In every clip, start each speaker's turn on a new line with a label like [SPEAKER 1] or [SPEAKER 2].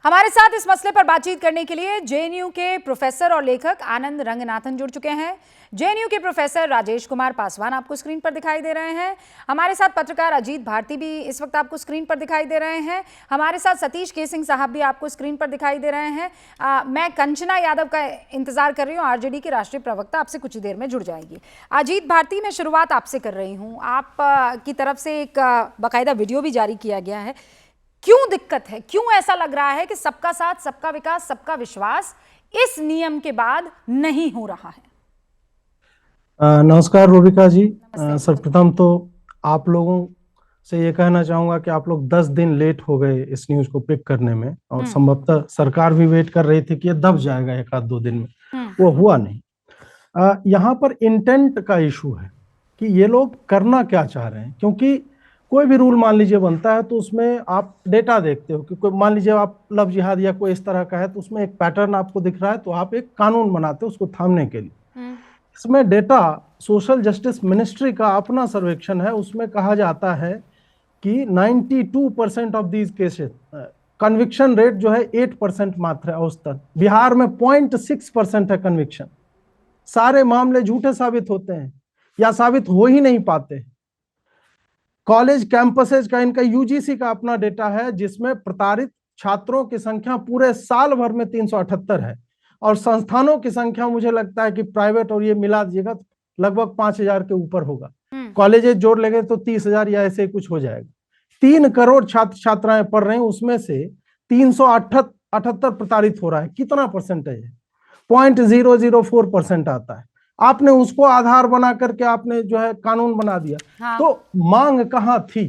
[SPEAKER 1] हमारे साथ इस मसले पर बातचीत करने के लिए जेएनयू के प्रोफेसर और लेखक आनंद रंगनाथन जुड़ चुके हैं। जेएनयू के प्रोफेसर राजेश कुमार पासवान आपको स्क्रीन पर दिखाई दे रहे हैं। हमारे साथ पत्रकार अजीत भारती भी इस वक्त आपको स्क्रीन पर दिखाई दे रहे हैं। हमारे साथ सतीश के सिंह साहब भी आपको स्क्रीन पर दिखाई दे रहे हैं। मैं कंचना यादव का इंतजार कर रही हूँ, आरजेडी की राष्ट्रीय प्रवक्ता आपसे कुछ ही देर में जुड़ जाएगी। अजीत भारती, मैं शुरुआत आपसे कर रही हूँ। आप की तरफ से एक बाकायदा वीडियो भी जारी किया गया है। क्यों दिक्कत है, क्यों ऐसा लग रहा है कि सबका साथ, सबका विकास, सबका विश्वास इस नियम के बाद नहीं हो रहा है?
[SPEAKER 2] नमस्कार रूबिका जी। सर्वप्रथम तो आप लोगों से ये कहना चाहूंगा कि आप लोग 10 दिन लेट हो गए इस न्यूज को पिक करने में, और संभवतः सरकार भी वेट कर रही थी कि ये दब जाएगा एक आध दो दिन में। वो हुआ नहीं। यहाँ पर इंटेंट का इशू है कि ये लोग करना क्या चाह रहे हैं, क्योंकि कोई भी रूल मान लीजिए बनता है तो उसमें आप डेटा देखते हो कि कोई मान लीजिए आप लव जिहाद या कोई इस तरह का है तो उसमें एक पैटर्न आपको दिख रहा है, तो आप एक कानून बनाते हो उसको थामने के लिए। इसमें डेटा सोशल जस्टिस मिनिस्ट्री का अपना सर्वेक्षण है, उसमें कहा जाता है कि 92% of these cases conviction rate जो है 8% मात्र है औसतन। बिहार में 0.6% है कन्विक्शन। सारे मामले झूठे साबित होते हैं या साबित हो ही नहीं पाते। कॉलेज कैंपसेज का इनका यूजीसी का अपना डेटा है जिसमें प्रताड़ित छात्रों की संख्या पूरे साल भर में 378 है, और संस्थानों की संख्या मुझे लगता है कि प्राइवेट और ये मिला दीजिएगा तो लगभग 5000 के ऊपर होगा। कॉलेजेस जोड़ लेंगे तो 30,000 या ऐसे कुछ हो जाएगा। 3 करोड़ छात्र छात्राएं पढ़ रहे हैं, उसमें से 378 प्रताड़ित हो रहा है। कितना परसेंटेज है? 0.004% आता है। आपने उसको आधार बना करके आपने जो है कानून बना दिया। हाँ। तो मांग कहां थी?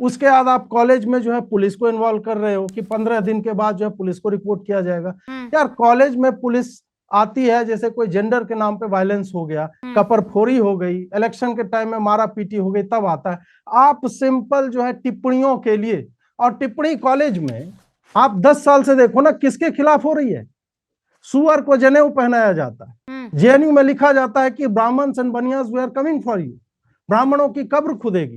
[SPEAKER 2] उसके बाद आप कॉलेज में जो है पुलिस को इन्वॉल्व कर रहे हो कि 15 दिन के बाद जो है पुलिस को रिपोर्ट किया जाएगा। यार कॉलेज में पुलिस आती है जैसे कोई जेंडर के नाम पे वायलेंस हो गया, कपरफोरी हो गई, इलेक्शन के टाइम में मारा पीटी हो गई, तब आता है। आप सिंपल जो है टिप्पणियों के लिए, और टिप्पणी कॉलेज में आप 10 साल से देखो ना किसके खिलाफ हो रही है। सुअर को जनेऊ पहनाया जाता है। जेएनयू में लिखा जाता है कि Brahmins and Banias we are coming for you. ब्राह्मणों की कब्र खुदेगी,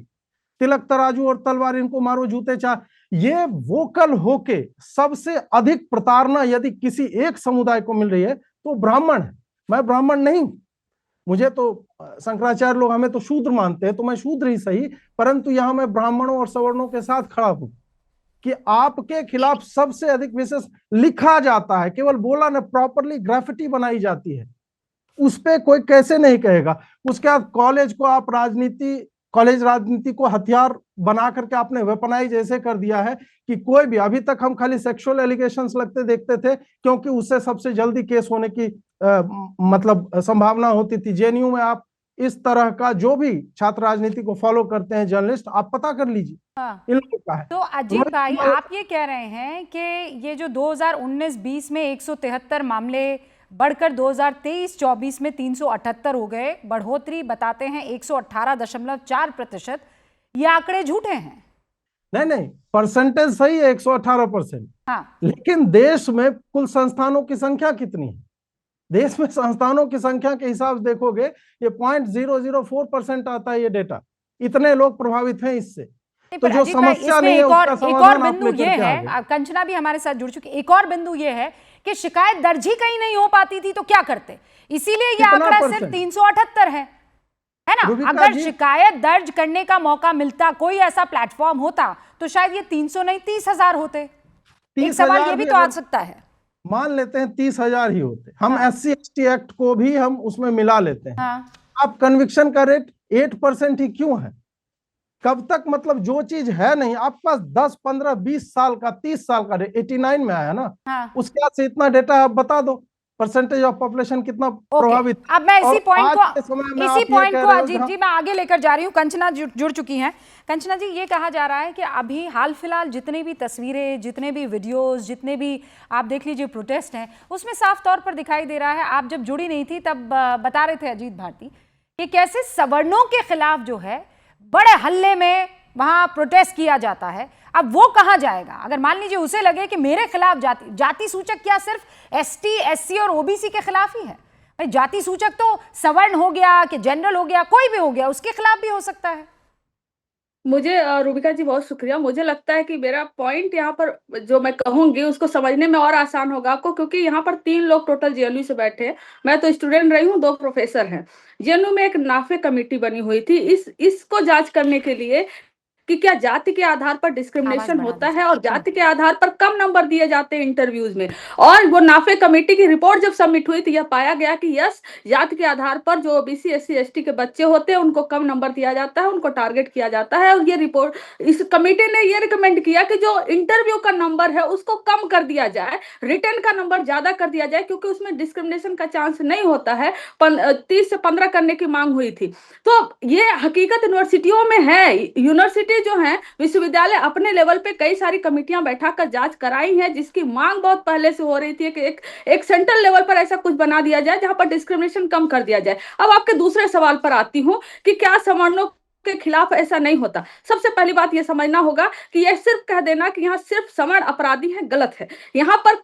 [SPEAKER 2] तिलक तराजू और तलवार इनको मारो, जूते चाह। ये वोकल होके सबसे अधिक प्रताड़ना यदि किसी एक समुदाय को मिल रही है तो ब्राह्मण है। मैं ब्राह्मण नहीं, मुझे तो शंकराचार्य लोग हमें तो शूद्र मानते हैं, तो मैं शूद्र ही सही, परंतु यहां मैं ब्राह्मणों और सवर्णों के साथ खड़ा हूं कि आपके खिलाफ सबसे अधिक विशेष लिखा जाता है। केवल बोला ना, प्रॉपरली ग्राफिटी बनाई जाती है। उस पे कोई कैसे नहीं कहेगा। उसके बाद कॉलेज को आप कॉलेज राजनीति को हथियार बना करके आपने वेपनाइज ऐसे कर दिया है कि कोई भी, अभी तक हम खाली सेक्सुअल एलिगेशंस लगते देखते थे क्योंकि उससे सबसे जल्दी केस होने की मतलब संभावना होती थी। जेएनयू में आप इस तरह का जो भी छात्र राजनीति को फॉलो करते हैं जर्नलिस्ट, आप पता कर लीजिए।
[SPEAKER 1] हाँ।
[SPEAKER 2] इन लोगों का है।
[SPEAKER 1] तो अजीत भाई, आप ये कह रहे हैं कि ये जो 2019-20 में 173 मामले बढ़कर 2023-24 में 378 हो गए, बढ़ोतरी बताते हैं 118.4%। ये आंकड़े झूठे हैं?
[SPEAKER 2] नहीं, परसेंटेज सही है 118%।
[SPEAKER 1] हाँ।
[SPEAKER 2] लेकिन देश में कुल संस्थानों की संख्या कितनी है? देश में संस्थानों की संख्या के हिसाब से देखोगे ये 0.004% आता है ये डेटा। इतने लोग प्रभावित हैं इससे। तो जो समस्या नहीं है उसका समाधान आप लेकर के आ गए।
[SPEAKER 1] कंचना भी हमारे साथ जुड़ चुकी। एक और बिंदु ये है कि शिकायत दर्ज ही कहीं नहीं हो पाती थी तो क्या करते, इसीलिए ये आंकड़ा सिर्फ 378 है ना? अगर शिकायत दर्ज करने का मौका मिलता, कोई ऐसा प्लेटफॉर्म होता, तो शायद ये 300 नहीं 30,000 होते। एक सवाल ये भी तो आ सकता है।
[SPEAKER 2] मान लेते हैं 30,000 ही होते, हम SC ST एक्ट को भी हम उसमें मिला लेते हैं। हाँ। अब कन्विक्शन का रेट 8% ही क्यों है? कब तक? मतलब जो चीज है नहीं, आपके पास 10, 15, 20 साल का, 30 साल का 89 में आया ना। हाँ। उसके बाद से इतना डेटा आप बता दो, परसेंटेज ऑफ पॉपुलेशन कितना प्रभावित।
[SPEAKER 1] अब मैं इसी पॉइंट को अजीत जी मैं आगे लेकर जा रही हूँ। कंचना जुड़ चुकी हैं। कंचना जी, ये कहा जा रहा है कि अभी हाल फिलहाल जितने भी तस्वीरें, जितने भी वीडियोस, जितने भी आप देख लीजिए प्रोटेस्ट हैं, उसमें साफ तौर पर दिखाई दे रहा है, आप जब जुड़ी नहीं थी तब बता रहे थे अजीत भारती कि कैसे सवर्णों के खिलाफ जो है बड़े हल्ले में वहां प्रोटेस्ट किया जाता है। अब वो कहां जाएगा? अगर मान लीजिए उसे लगे कि मेरे खिलाफ जाति सूचक क्या सिर्फ ST SC और OBC के खिलाफ ही है? भाई जाति सूचक तो सवर्ण हो गया कि जनरल हो गया, कोई भी हो गया, उसके खिलाफ भी हो सकता है।
[SPEAKER 3] मुझे रूबिका जी बहुत शुक्रिया। मुझे लगता है कि मेरा पॉइंट यहाँ पर जो मैं कहूंगी उसको समझने में और आसान होगा आपको, क्योंकि यहाँ पर 3 लोग टोटल जेएनयू से बैठे हैं। मैं तो स्टूडेंट रही हूँ, 2 प्रोफेसर हैं। जेएनयू में एक नाफे कमेटी बनी हुई थी इसको जांच करने के लिए कि क्या जाति के आधार पर डिस्क्रिमिनेशन होता है और जाति के आधार पर कम नंबर दिए जाते हैं इंटरव्यूज में। और वो नाफे कमेटी की रिपोर्ट जब सबमिट हुई तो यह पाया गया कि यस, जाति के आधार पर जो ओबीसी एससी एसटी के बच्चे होते हैं उनको कम नंबर दिया जाता है, उनको टारगेट किया जाता है। और ये रिपोर्ट, इस कमेटी ने ये रिकमेंड किया कि जो इंटरव्यू का नंबर है उसको कम कर दिया जाए, रिटर्न का नंबर ज्यादा कर दिया जाए, क्योंकि उसमें डिस्क्रिमिनेशन का चांस नहीं होता है। 30 से 15 करने की मांग हुई थी। तो ये हकीकत यूनिवर्सिटियों में है। यूनिवर्सिटी जो है, विश्वविद्यालय अपने लेवल पे कई सारी कमेटियां बैठाकर जांच कराई है, जिसकी मांग बहुत पहले से हो रही थी कि एक सेंट्रल लेवल पर ऐसा कुछ बना दिया जाए जहां पर डिस्क्रिमिनेशन कम कर दिया जाए। अब आपके दूसरे सवाल पर आती हूं कि क्या सवर्णों के खिलाफ ऐसा नहीं होता। सबसे पहली बात यह समझना होगा कि यह सिर्फ कह देना कि यहाँ सिर्फ सवर्ण अपराधी है, गलत है। यहाँ पर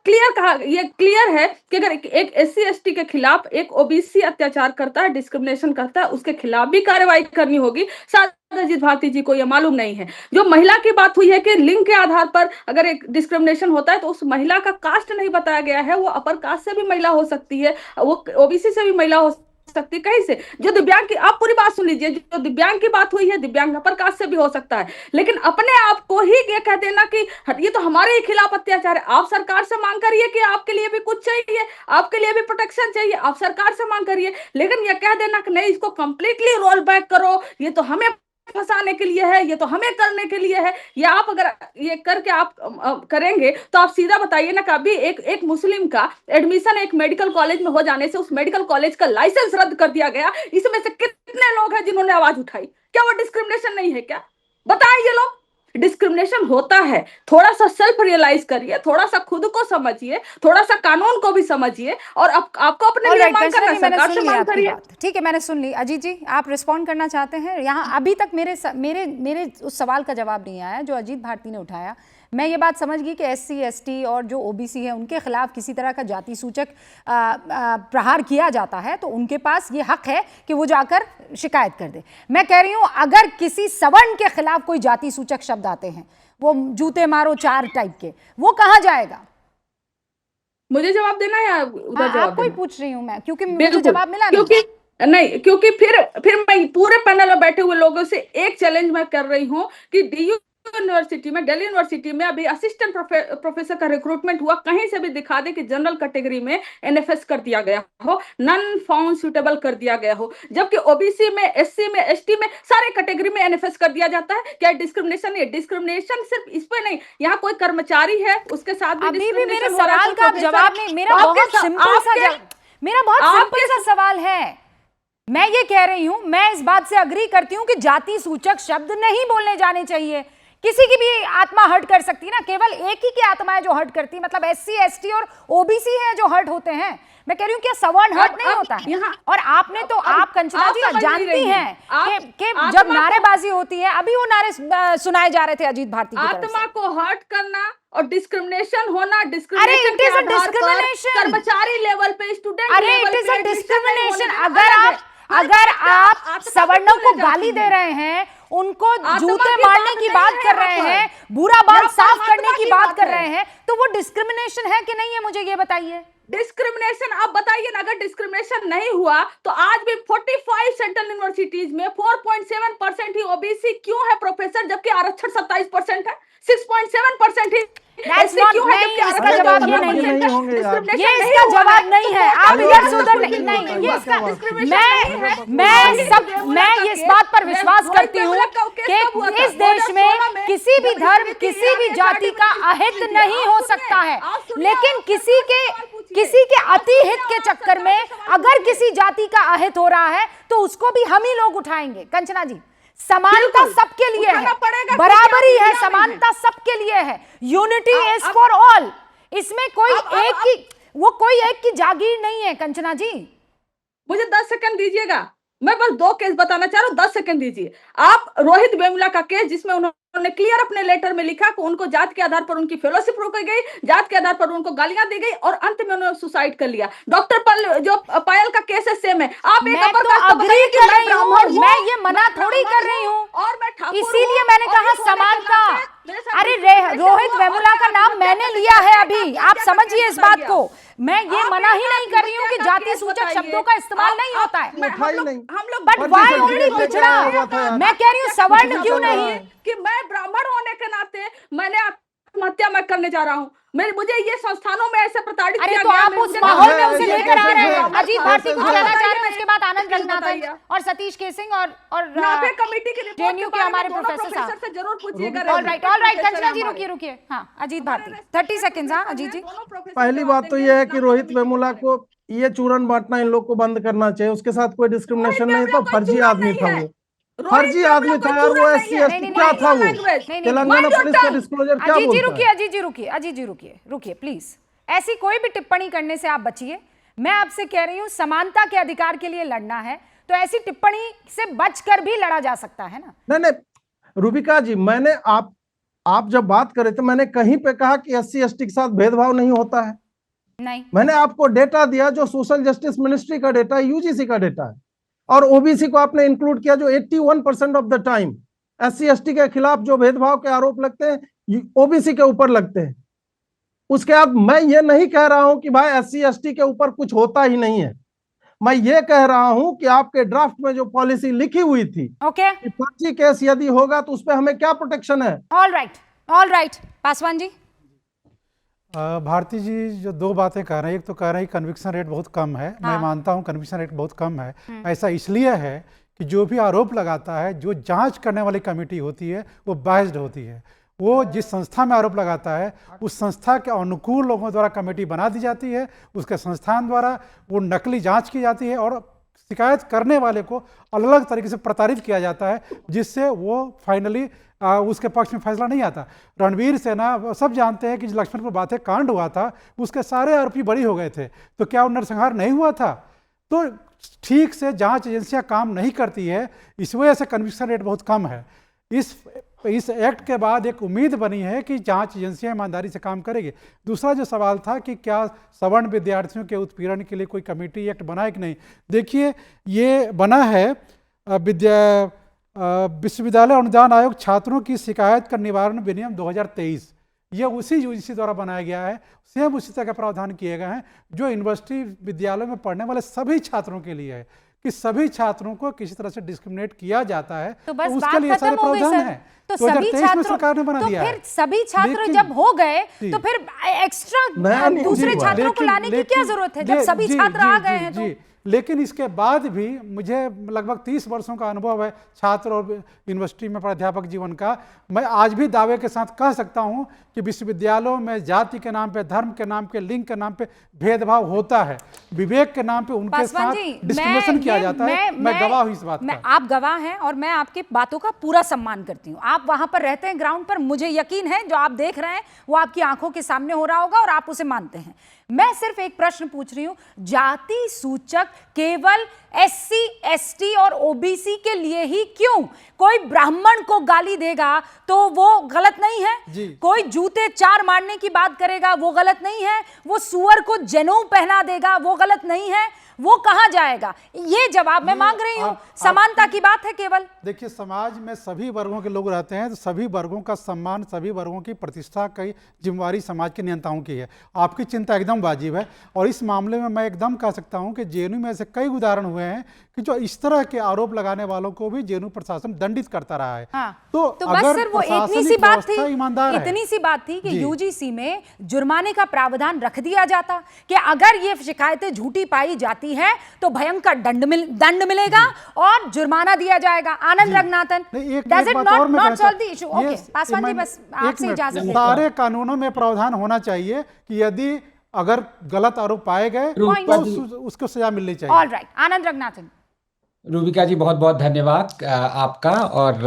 [SPEAKER 3] ये क्लियर है कि अगर एक एससी एसटी के खिलाफ एक ओबीसी अत्याचार करता है, डिस्क्रिमिनेशन करता है, उसके खिलाफ भी कार्रवाई करनी होगी। शायद अजीत भारती जी को यह मालूम नहीं है। जो महिला की बात हुई है कि लिंग के आधार पर अगर एक डिस्क्रिमिनेशन होता है तो उस महिला का कास्ट नहीं बताया गया है। वो अपर कास्ट से भी महिला हो सकती है, वो ओबीसी से भी महिला हो सकती, कहीं से। जो दिव्यांग की, आप पूरी बात सुन लीजिए, जो दिव्यांग की बात हुई है, दिव्यांग अपर कास्ट से भी हो सकता है। लेकिन अपने आप को ही ये कह देना कि ये तो हमारे ही खिलाफ अत्याचार है। आप सरकार से मांग करिए कि आपके लिए भी कुछ चाहिए, आपके लिए भी प्रोटेक्शन चाहिए, आप सरकार से मांग करिए। लेकिन ये कह देना कि नहीं, इसको कंप्लीटली रोल बैक करो, ये तो हमें फंसाने के लिए है, ये तो हमें करने के लिए है, या आप अगर ये करके आप करेंगे तो आप सीधा बताइए ना, कभी एक मुस्लिम का एडमिशन एक मेडिकल कॉलेज में हो जाने से उस मेडिकल कॉलेज का लाइसेंस रद्द कर दिया गया। इसमें से कितने लोग हैं जिन्होंने आवाज उठाई? क्या वो डिस्क्रिमिनेशन नहीं है? क्या बताएं ये लोग? डिस्क्रिमिनेशन होता है। थोड़ा सा सेल्फ रियलाइज करिए, थोड़ा सा खुद को समझिए, थोड़ा सा कानून को भी समझिए, और आपको अपने लिए मांग करना है, सरकार से मांग करिए।
[SPEAKER 1] ठीक है, मैंने सुन ली। अजीत जी, आप रिस्पॉन्ड करना चाहते हैं? यहाँ अभी तक मेरे उस सवाल का जवाब नहीं आया जो अजीत भारती ने उठाया। मैं ये बात समझ गई कि एससी एसटी और जो ओबीसी है उनके खिलाफ किसी तरह का जाति सूचक प्रहार किया जाता है तो उनके पास ये हक है कि वो जाकर शिकायत कर दे। मैं कह रही हूँ, अगर किसी सवर्ण के खिलाफ कोई जाति सूचक शब्द आते हैं, वो जूते मारो 4 टाइप के, वो कहाँ जाएगा?
[SPEAKER 3] मुझे जवाब देना है या उधर जवाब
[SPEAKER 1] आपको ही पूछ रही हूँ मैं, क्योंकि मुझे जवाब मिला
[SPEAKER 3] नहीं, क्योंकि फिर मैं पूरे पैनल में बैठे हुए लोगों से एक चैलेंज मैं कर रही हूँ कि डीयू यूनिवर्सिटी में, दिल्ली यूनिवर्सिटी में अभी असिस्टेंट प्रोफेसर का रिक्रूटमेंट हुआ, कहीं से भी दिखा दे कि जनरल कैटेगरी में एनएफएस कर दिया गया हो, नॉन फाउंड सुटेबल कर दिया गया हो, जबकि ओबीसी में, एससी में, एसटी में, सारे कैटेगरी में एनएफएस कर दिया जाता है। क्या डिस्क्रिमिनेशन है? डिस्क्रिमिनेशन सिर्फ इस पे नहीं, यहाँ कोई कर्मचारी है उसके साथ भी
[SPEAKER 1] अभी भी मेरे सवाल का जवाब नहीं। मेरा बहुत सिंपल सा सवाल है। मैं ये कह रही हूं, मैं इस बात से अग्री करती हूं कि जाति सूचक शब्द नहीं बोलने जाने चाहिए। किसी की भी आत्मा हर्ट कर सकती है ना, केवल एक ही की आत्मा है जो हर्ट करती है, मतलब एससी एसटी और ओबीसी है जो हर्ट होते हैं। मैं कह रही हूँ क्या सवर्ण हर्ट नहीं होता है? और आपने तो, आप कंचना जी जानती हैं कि जब नारेबाजी होती है, अभी वो नारे सुनाए जा रहे थे अजीत भारती की तरफ से,
[SPEAKER 3] आत्मा को हर्ट करना और डिस्क्रिमिनेशन होना, डिस्क्रिमिनेशन कर्मचारी लेवल पे, स्टूडेंट लेवल पे
[SPEAKER 1] डिस्क्रिमिनेशन। अगर आप सवर्णों को गाली दे रहे हैं, उनको जूते मारने की बात कर रहे हैं, बुरा बात साफ करने की बात कर रहे हैं, तो वो डिस्क्रिमिनेशन है कि नहीं है? मुझे ये बताइए।
[SPEAKER 3] डिस्क्रिमिनेशन आप बताइए ना। अगर डिस्क्रिमिनेशन नहीं हुआ तो आज भी 45 सेंट्रल यूनिवर्सिटीज में 4.7% ही ओबीसी क्यों है प्रोफेसर, जबकि आरक्षण 27% है। 6.7% ही
[SPEAKER 1] इसका जवाब ये नहीं है, ये इसका जवाब नहीं है। आप इधर से उधर नहीं, ये इसका, मैं इस बात पर विश्वास करती हूँ कि इस देश में किसी भी धर्म, किसी भी जाति का अहित नहीं हो सकता है, लेकिन किसी के अति हित के चक्कर में अगर किसी जाति का अहित हो रहा है तो उसको भी हम ही लोग उठाएंगे। कंचना जी, समानता सबके लिए है, बराबरी है, समानता सबके लिए है, यूनिटी इज फॉर ऑल। इसमें कोई एक की जागीर नहीं है। कंचना जी,
[SPEAKER 3] मुझे 10 सेकंड दीजिएगा, मैं बस 2 केस बताना चाह रहा हूँ, 10 सेकंड दीजिए। आप रोहित वेमुला का केस, जिसमें उन्होंने उन्होंने क्लियर अपने लेटर में लिखा कि उनको जात के आधार पर उनकी फेलोशिप रोकी गई, जात के आधार पर उनको गालियां दी गई और अंत में उन्होंने सुसाइड कर लिया। डॉक्टर पायल का केस सेम है। आप एक अपर कास्ट को बताइए कि मैं ब्राह्मण हूं,
[SPEAKER 1] मैं ये मना थोड़ी कर रही हूँ,
[SPEAKER 3] और मैं ठाकुर
[SPEAKER 1] इसीलिए
[SPEAKER 3] हूं,
[SPEAKER 1] मैंने
[SPEAKER 3] और
[SPEAKER 1] कहा
[SPEAKER 3] इस होने के
[SPEAKER 1] समानता।
[SPEAKER 3] नाते मेरे साथ
[SPEAKER 1] अरे
[SPEAKER 3] ऐसे
[SPEAKER 1] रोहित
[SPEAKER 3] हुआ,
[SPEAKER 1] वेमुला
[SPEAKER 3] और
[SPEAKER 1] का
[SPEAKER 3] मैं
[SPEAKER 1] नाम
[SPEAKER 3] आपको
[SPEAKER 1] मैंने
[SPEAKER 3] बताइए,
[SPEAKER 1] लिया है
[SPEAKER 3] आप
[SPEAKER 1] अभी,
[SPEAKER 3] क्या
[SPEAKER 1] आप
[SPEAKER 3] क्या
[SPEAKER 1] समझिए
[SPEAKER 3] करके
[SPEAKER 1] इस बात
[SPEAKER 3] बताइए।
[SPEAKER 1] को। मैं ये
[SPEAKER 3] आप
[SPEAKER 1] मना ही
[SPEAKER 3] एक
[SPEAKER 1] नहीं कर रही हूँ कि
[SPEAKER 3] मुझे
[SPEAKER 1] जाति
[SPEAKER 3] केस
[SPEAKER 1] सूचक
[SPEAKER 3] बताइए।
[SPEAKER 1] शब्दों का इस्तेमाल नहीं होता है,
[SPEAKER 3] मैं
[SPEAKER 2] उठा ही नहीं।
[SPEAKER 3] हम लोग
[SPEAKER 1] बट
[SPEAKER 2] फर्जी
[SPEAKER 1] वाई
[SPEAKER 2] सर्टिफिकेट
[SPEAKER 1] ओनली
[SPEAKER 2] लेके
[SPEAKER 1] पिछड़ा?
[SPEAKER 2] आया हुआ था यार।
[SPEAKER 1] मैं कह रही हूँ सवर्ण क्यों
[SPEAKER 2] चल रहा
[SPEAKER 1] नहीं?
[SPEAKER 2] है।
[SPEAKER 3] कि मैं ब्राह्मण होने के नाते मैंने आत्महत्या मैं करने जा रहा हूँ। मुझे ये संस्थानों में ऐसे प्रताड़ित
[SPEAKER 1] अरे
[SPEAKER 3] किया
[SPEAKER 1] तो
[SPEAKER 3] गया,
[SPEAKER 1] आप
[SPEAKER 3] मुझे
[SPEAKER 1] उस
[SPEAKER 3] नहीं
[SPEAKER 1] माहौल में
[SPEAKER 3] पता
[SPEAKER 1] उसे
[SPEAKER 3] कि
[SPEAKER 1] लेकर आ
[SPEAKER 3] ये
[SPEAKER 1] रहे हैं।
[SPEAKER 3] ब्राह्मण
[SPEAKER 1] अजीत
[SPEAKER 3] था।
[SPEAKER 1] भारती को
[SPEAKER 3] आप
[SPEAKER 1] जाना चाह
[SPEAKER 3] बताइए
[SPEAKER 1] रहे हैं, उसके बाद आनंद
[SPEAKER 3] प्लीज
[SPEAKER 1] रंगनाथन
[SPEAKER 3] बताइए।
[SPEAKER 1] और सतीश केसिंग और
[SPEAKER 3] नाफे कमेटी की रिपोर्ट
[SPEAKER 1] JNU के
[SPEAKER 3] बारे में
[SPEAKER 1] हमारे
[SPEAKER 3] दोनों
[SPEAKER 1] प्रोफेसर साहब।
[SPEAKER 3] प्रोफेसर से जरूर पूछिएगा।
[SPEAKER 1] ऑल राइट कंचना जी
[SPEAKER 3] हमारे।
[SPEAKER 1] रुकिए। हाँ अजीत भारती 30 सेकेंड्स। हाँ अजीत जी।
[SPEAKER 2] पहली बात तो यह है कि रोहित वेमुला को ये चूरन बांटना इन लोग को बंद करना चाहिए। उसके साथ कोई डिस्क्रिमिनेशन नहीं था, फर्जी आदमी था वो, फर्जी आदमी था यार वो। SC ST क्या था वो? तेलंगाना पुलिस का डिस्क्लोजर क्या
[SPEAKER 1] अजीत जी
[SPEAKER 2] बोलता
[SPEAKER 1] रुकिए,
[SPEAKER 2] है?
[SPEAKER 1] अजीत जी रुकिए प्लीज। ऐसी कोई भी टिप्पणी करने से आप बचिए। मैं आपसे कह रही हूं समानता के अधिकार के लिए लड़ना है तो ऐसी टिप्पणी से बचकर भी लड़ा जा सकता है ना।
[SPEAKER 2] नहीं रूबिका जी, मैंने आप जब बात करे तो मैंने कहीं पे कहा कि SC ST के साथ भेदभाव नहीं होता है?
[SPEAKER 1] नहीं,
[SPEAKER 2] मैंने आपको डेटा दिया जो सोशल जस्टिस मिनिस्ट्री का डेटा है, UGC का डेटा है, और OBC को आपने इंक्लूड किया जो 81% of the time SC ST के खिलाफ जो भेदभाव के आरोप लगते हैं OBC के ऊपर लगते हैं। उसके बाद मैं ये नहीं कह रहा हूं कि भाई SC ST के ऊपर कुछ होता ही नहीं है। मैं ये कह रहा हूं कि आपके ड्राफ्ट में जो पॉलिसी लिखी हुई थी
[SPEAKER 1] ओके,
[SPEAKER 2] कि फर्जी केस यदि होगा तो उस पर हमें क्या प्रोटेक्शन है।
[SPEAKER 1] All right Paswan ji.
[SPEAKER 4] भारती जी जो दो बातें कह रहे हैं, एक तो कह रहे हैं कन्विक्शन रेट बहुत कम है।
[SPEAKER 1] हाँ।
[SPEAKER 4] मैं मानता हूं कन्विक्शन रेट बहुत कम है। ऐसा इसलिए है कि जो भी आरोप लगाता है, जो जांच करने वाली कमेटी होती है वो बायस्ड होती है। वो जिस संस्था में आरोप लगाता है उस संस्था के अनुकूल लोगों द्वारा कमेटी बना दी जाती है, उसके संस्थान द्वारा वो नकली जांच की जाती है और शिकायत करने वाले को अलग अलग तरीके से प्रताड़ित किया जाता है, जिससे वो फाइनली उसके पक्ष में फैसला नहीं आता। रणवीर सेना सब जानते हैं कि लक्ष्मणपुर बातें कांड हुआ था, उसके सारे आरोपी बरी हो गए थे, तो क्या वो नरसंहार नहीं हुआ था? तो ठीक से जांच एजेंसियां काम नहीं करती है, इस वजह से कन्विक्शन रेट बहुत कम है। इस एक्ट के बाद एक उम्मीद बनी है कि जांच एजेंसियां ईमानदारी से काम करेगी। दूसरा जो सवाल था कि क्या सवर्ण विद्यार्थियों के उत्पीड़न के लिए कोई कमेटी एक्ट बना है कि नहीं, देखिए ये बना है विश्वविद्यालय अनुदान आयोग छात्रों की शिकायत का निवारण विनियम 2023। ये उसी UGC द्वारा बनाया गया है। सेम उसी तरह के प्रावधान किए गए हैं जो यूनिवर्सिटी विद्यालयों में पढ़ने वाले सभी छात्रों के लिए है कि सभी छात्रों को किसी तरह से डिस्क्रिमिनेट किया जाता है,
[SPEAKER 1] तो बस
[SPEAKER 4] उसके लिए सारे प्रावधान हैं।
[SPEAKER 1] तो सभी छात्रों
[SPEAKER 4] सरकार ने बना
[SPEAKER 1] तो
[SPEAKER 4] दिया
[SPEAKER 1] फिर
[SPEAKER 4] है।
[SPEAKER 1] सभी छात्र जब हो गए तो फिर एक्स्ट्रा
[SPEAKER 2] नहीं,
[SPEAKER 1] दूसरे
[SPEAKER 2] जी,
[SPEAKER 1] छात्रों को लाने की क्या जरूरत है जब सभी छात्र आ गए हैं तो?
[SPEAKER 4] लेकिन इसके बाद भी मुझे लगभग 30 वर्षों का अनुभव है छात्र और यूनिवर्सिटी में प्राध्यापक जीवन का। मैं आज भी दावे के साथ कह सकता हूं कि विश्वविद्यालयों में जाति के नाम पे, धर्म के नाम पे, लिंग के नाम पे भेदभाव होता है, विवेक के नाम पे उनके साथ डिस्क्रिमिनेशन किया जाता है। मैं गवाह हूं इस बात का।
[SPEAKER 1] आप गवाह हैं और मैं आपकी बातों का पूरा सम्मान करती हूं। आप वहां पर रहते हैं ग्राउंड पर, मुझे यकीन है जो आप देख रहे हैं वो आपकी आंखों के सामने हो रहा होगा और आप उसे मानते हैं। मैं सिर्फ एक प्रश्न पूछ रही हूं, जाति सूचक केवल SC ST और OBC के लिए ही क्यों? कोई ब्राह्मण को गाली देगा तो वो गलत नहीं है, कोई जूते 4 मारने की बात करेगा वो गलत नहीं है, वो सुअर को जनेऊ पहना देगा वो गलत नहीं है, वो कहां जाएगा? ये जवाब मैं मांग रही हूं। समानता की बात है केवल।
[SPEAKER 4] देखिए समाज में सभी वर्गों के लोग रहते हैं, तो सभी वर्गों का सम्मान, सभी वर्गों की प्रतिष्ठा की जिम्मेवारी समाज के नियंताओं की है। आपकी चिंता एकदम वाजिब है और इस मामले में मैं एकदम कह सकता हूं कि JNU में ऐसे कई उदाहरण हुए हैं कि जो इस तरह के आरोप लगाने वालों को भी JNU प्रशासन दंडित करता रहा है।
[SPEAKER 1] हाँ।
[SPEAKER 4] तो
[SPEAKER 1] बस सिर्फ वो इतनी सी बात थी कि UGC में जुर्माने का प्रावधान रख दिया जाता कि अगर ये शिकायतें झूठी पाई जाती है तो भयंकर दंड मिलेगा और जुर्माना दिया जाएगा। Anand Ranganathan, does it not solve the issue? Okay Paswan ji, बस आपसे इजाजत।
[SPEAKER 4] सारे कानूनों में प्रावधान होना चाहिए कि यदि अगर गलत आरोप पाए गए तो उसको सजा मिलनी चाहिए।
[SPEAKER 1] ऑल राइट, आनंद रंगनाथन।
[SPEAKER 5] रूबिका जी बहुत बहुत धन्यवाद आपका और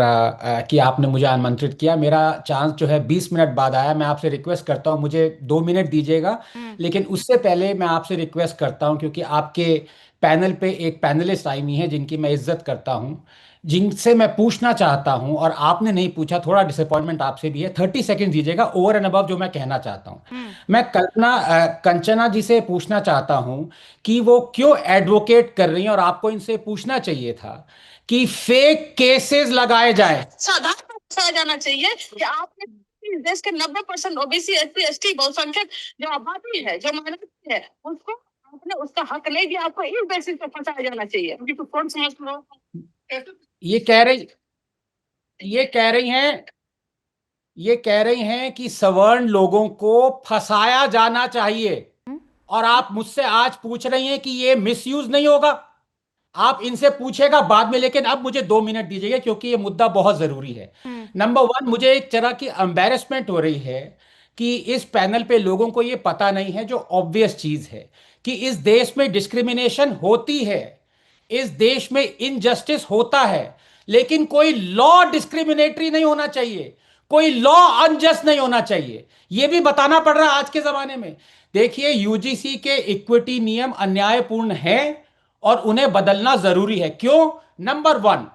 [SPEAKER 5] कि आपने मुझे आमंत्रित किया। मेरा चांस जो है 20 मिनट बाद आया। मैं आपसे रिक्वेस्ट करता हूं मुझे 2 मिनट दीजिएगा, लेकिन उससे पहले मैं आपसे रिक्वेस्ट करता हूं क्योंकि आपके पैनल पे एक पैनलिस्ट आई हुई है जिनकी मैं इज्जत करता हूं, जिनसे मैं पूछना चाहता हूं और आपने नहीं पूछा, थोड़ा डिसअपॉइंटमेंट आपसे भी है। 30 सेकंड दीजिएगा ओवर एंड अबव जो मैं कहना चाहता हूं। मैं कंचना जी से पूछना चाहता हूं कि वो क्यों एडवोकेट कर रही हैं, और आपको इनसे पूछना चाहिए था कि फेक केसेस लगाए जाए।
[SPEAKER 6] साधारण समझा जाना चाहिए कि आपने इस देश के 90% ओबीसी, एससी, एसटी, बहुसंख्यक जो आबादी है, जो माइनॉरिटी है, उसको आपने उसका हक नहीं दिया। आपको इस बेसिस पे फंसाया जाना चाहिए। क्योंकि तो कौन समझ लो
[SPEAKER 5] ये कह रही ये कह रही हैं ये कह रही हैं कि सवर्ण लोगों को फंसाया जाना चाहिए, और आप मुझसे आज पूछ रही हैं कि ये मिसयूज नहीं होगा। आप इनसे पूछेगा बाद में, लेकिन अब मुझे 2 मिनट दीजिएगा क्योंकि ये मुद्दा बहुत जरूरी है। नंबर 1, मुझे एक तरह की एम्बेरसमेंट हो रही है कि इस पैनल पे लोगों को ये पता नहीं है, जो ऑब्वियस चीज है, कि इस देश में डिस्क्रिमिनेशन होती है, इस देश में इनजस्टिस होता है, लेकिन कोई लॉ डिस्क्रिमिनेटरी नहीं होना चाहिए, कोई लॉ अनजस्ट नहीं होना चाहिए। यह भी बताना पड़ रहा है आज के जमाने में। देखिए, यूजीसी के इक्विटी नियम अन्यायपूर्ण हैं और उन्हें बदलना जरूरी है। क्यों? नंबर 1,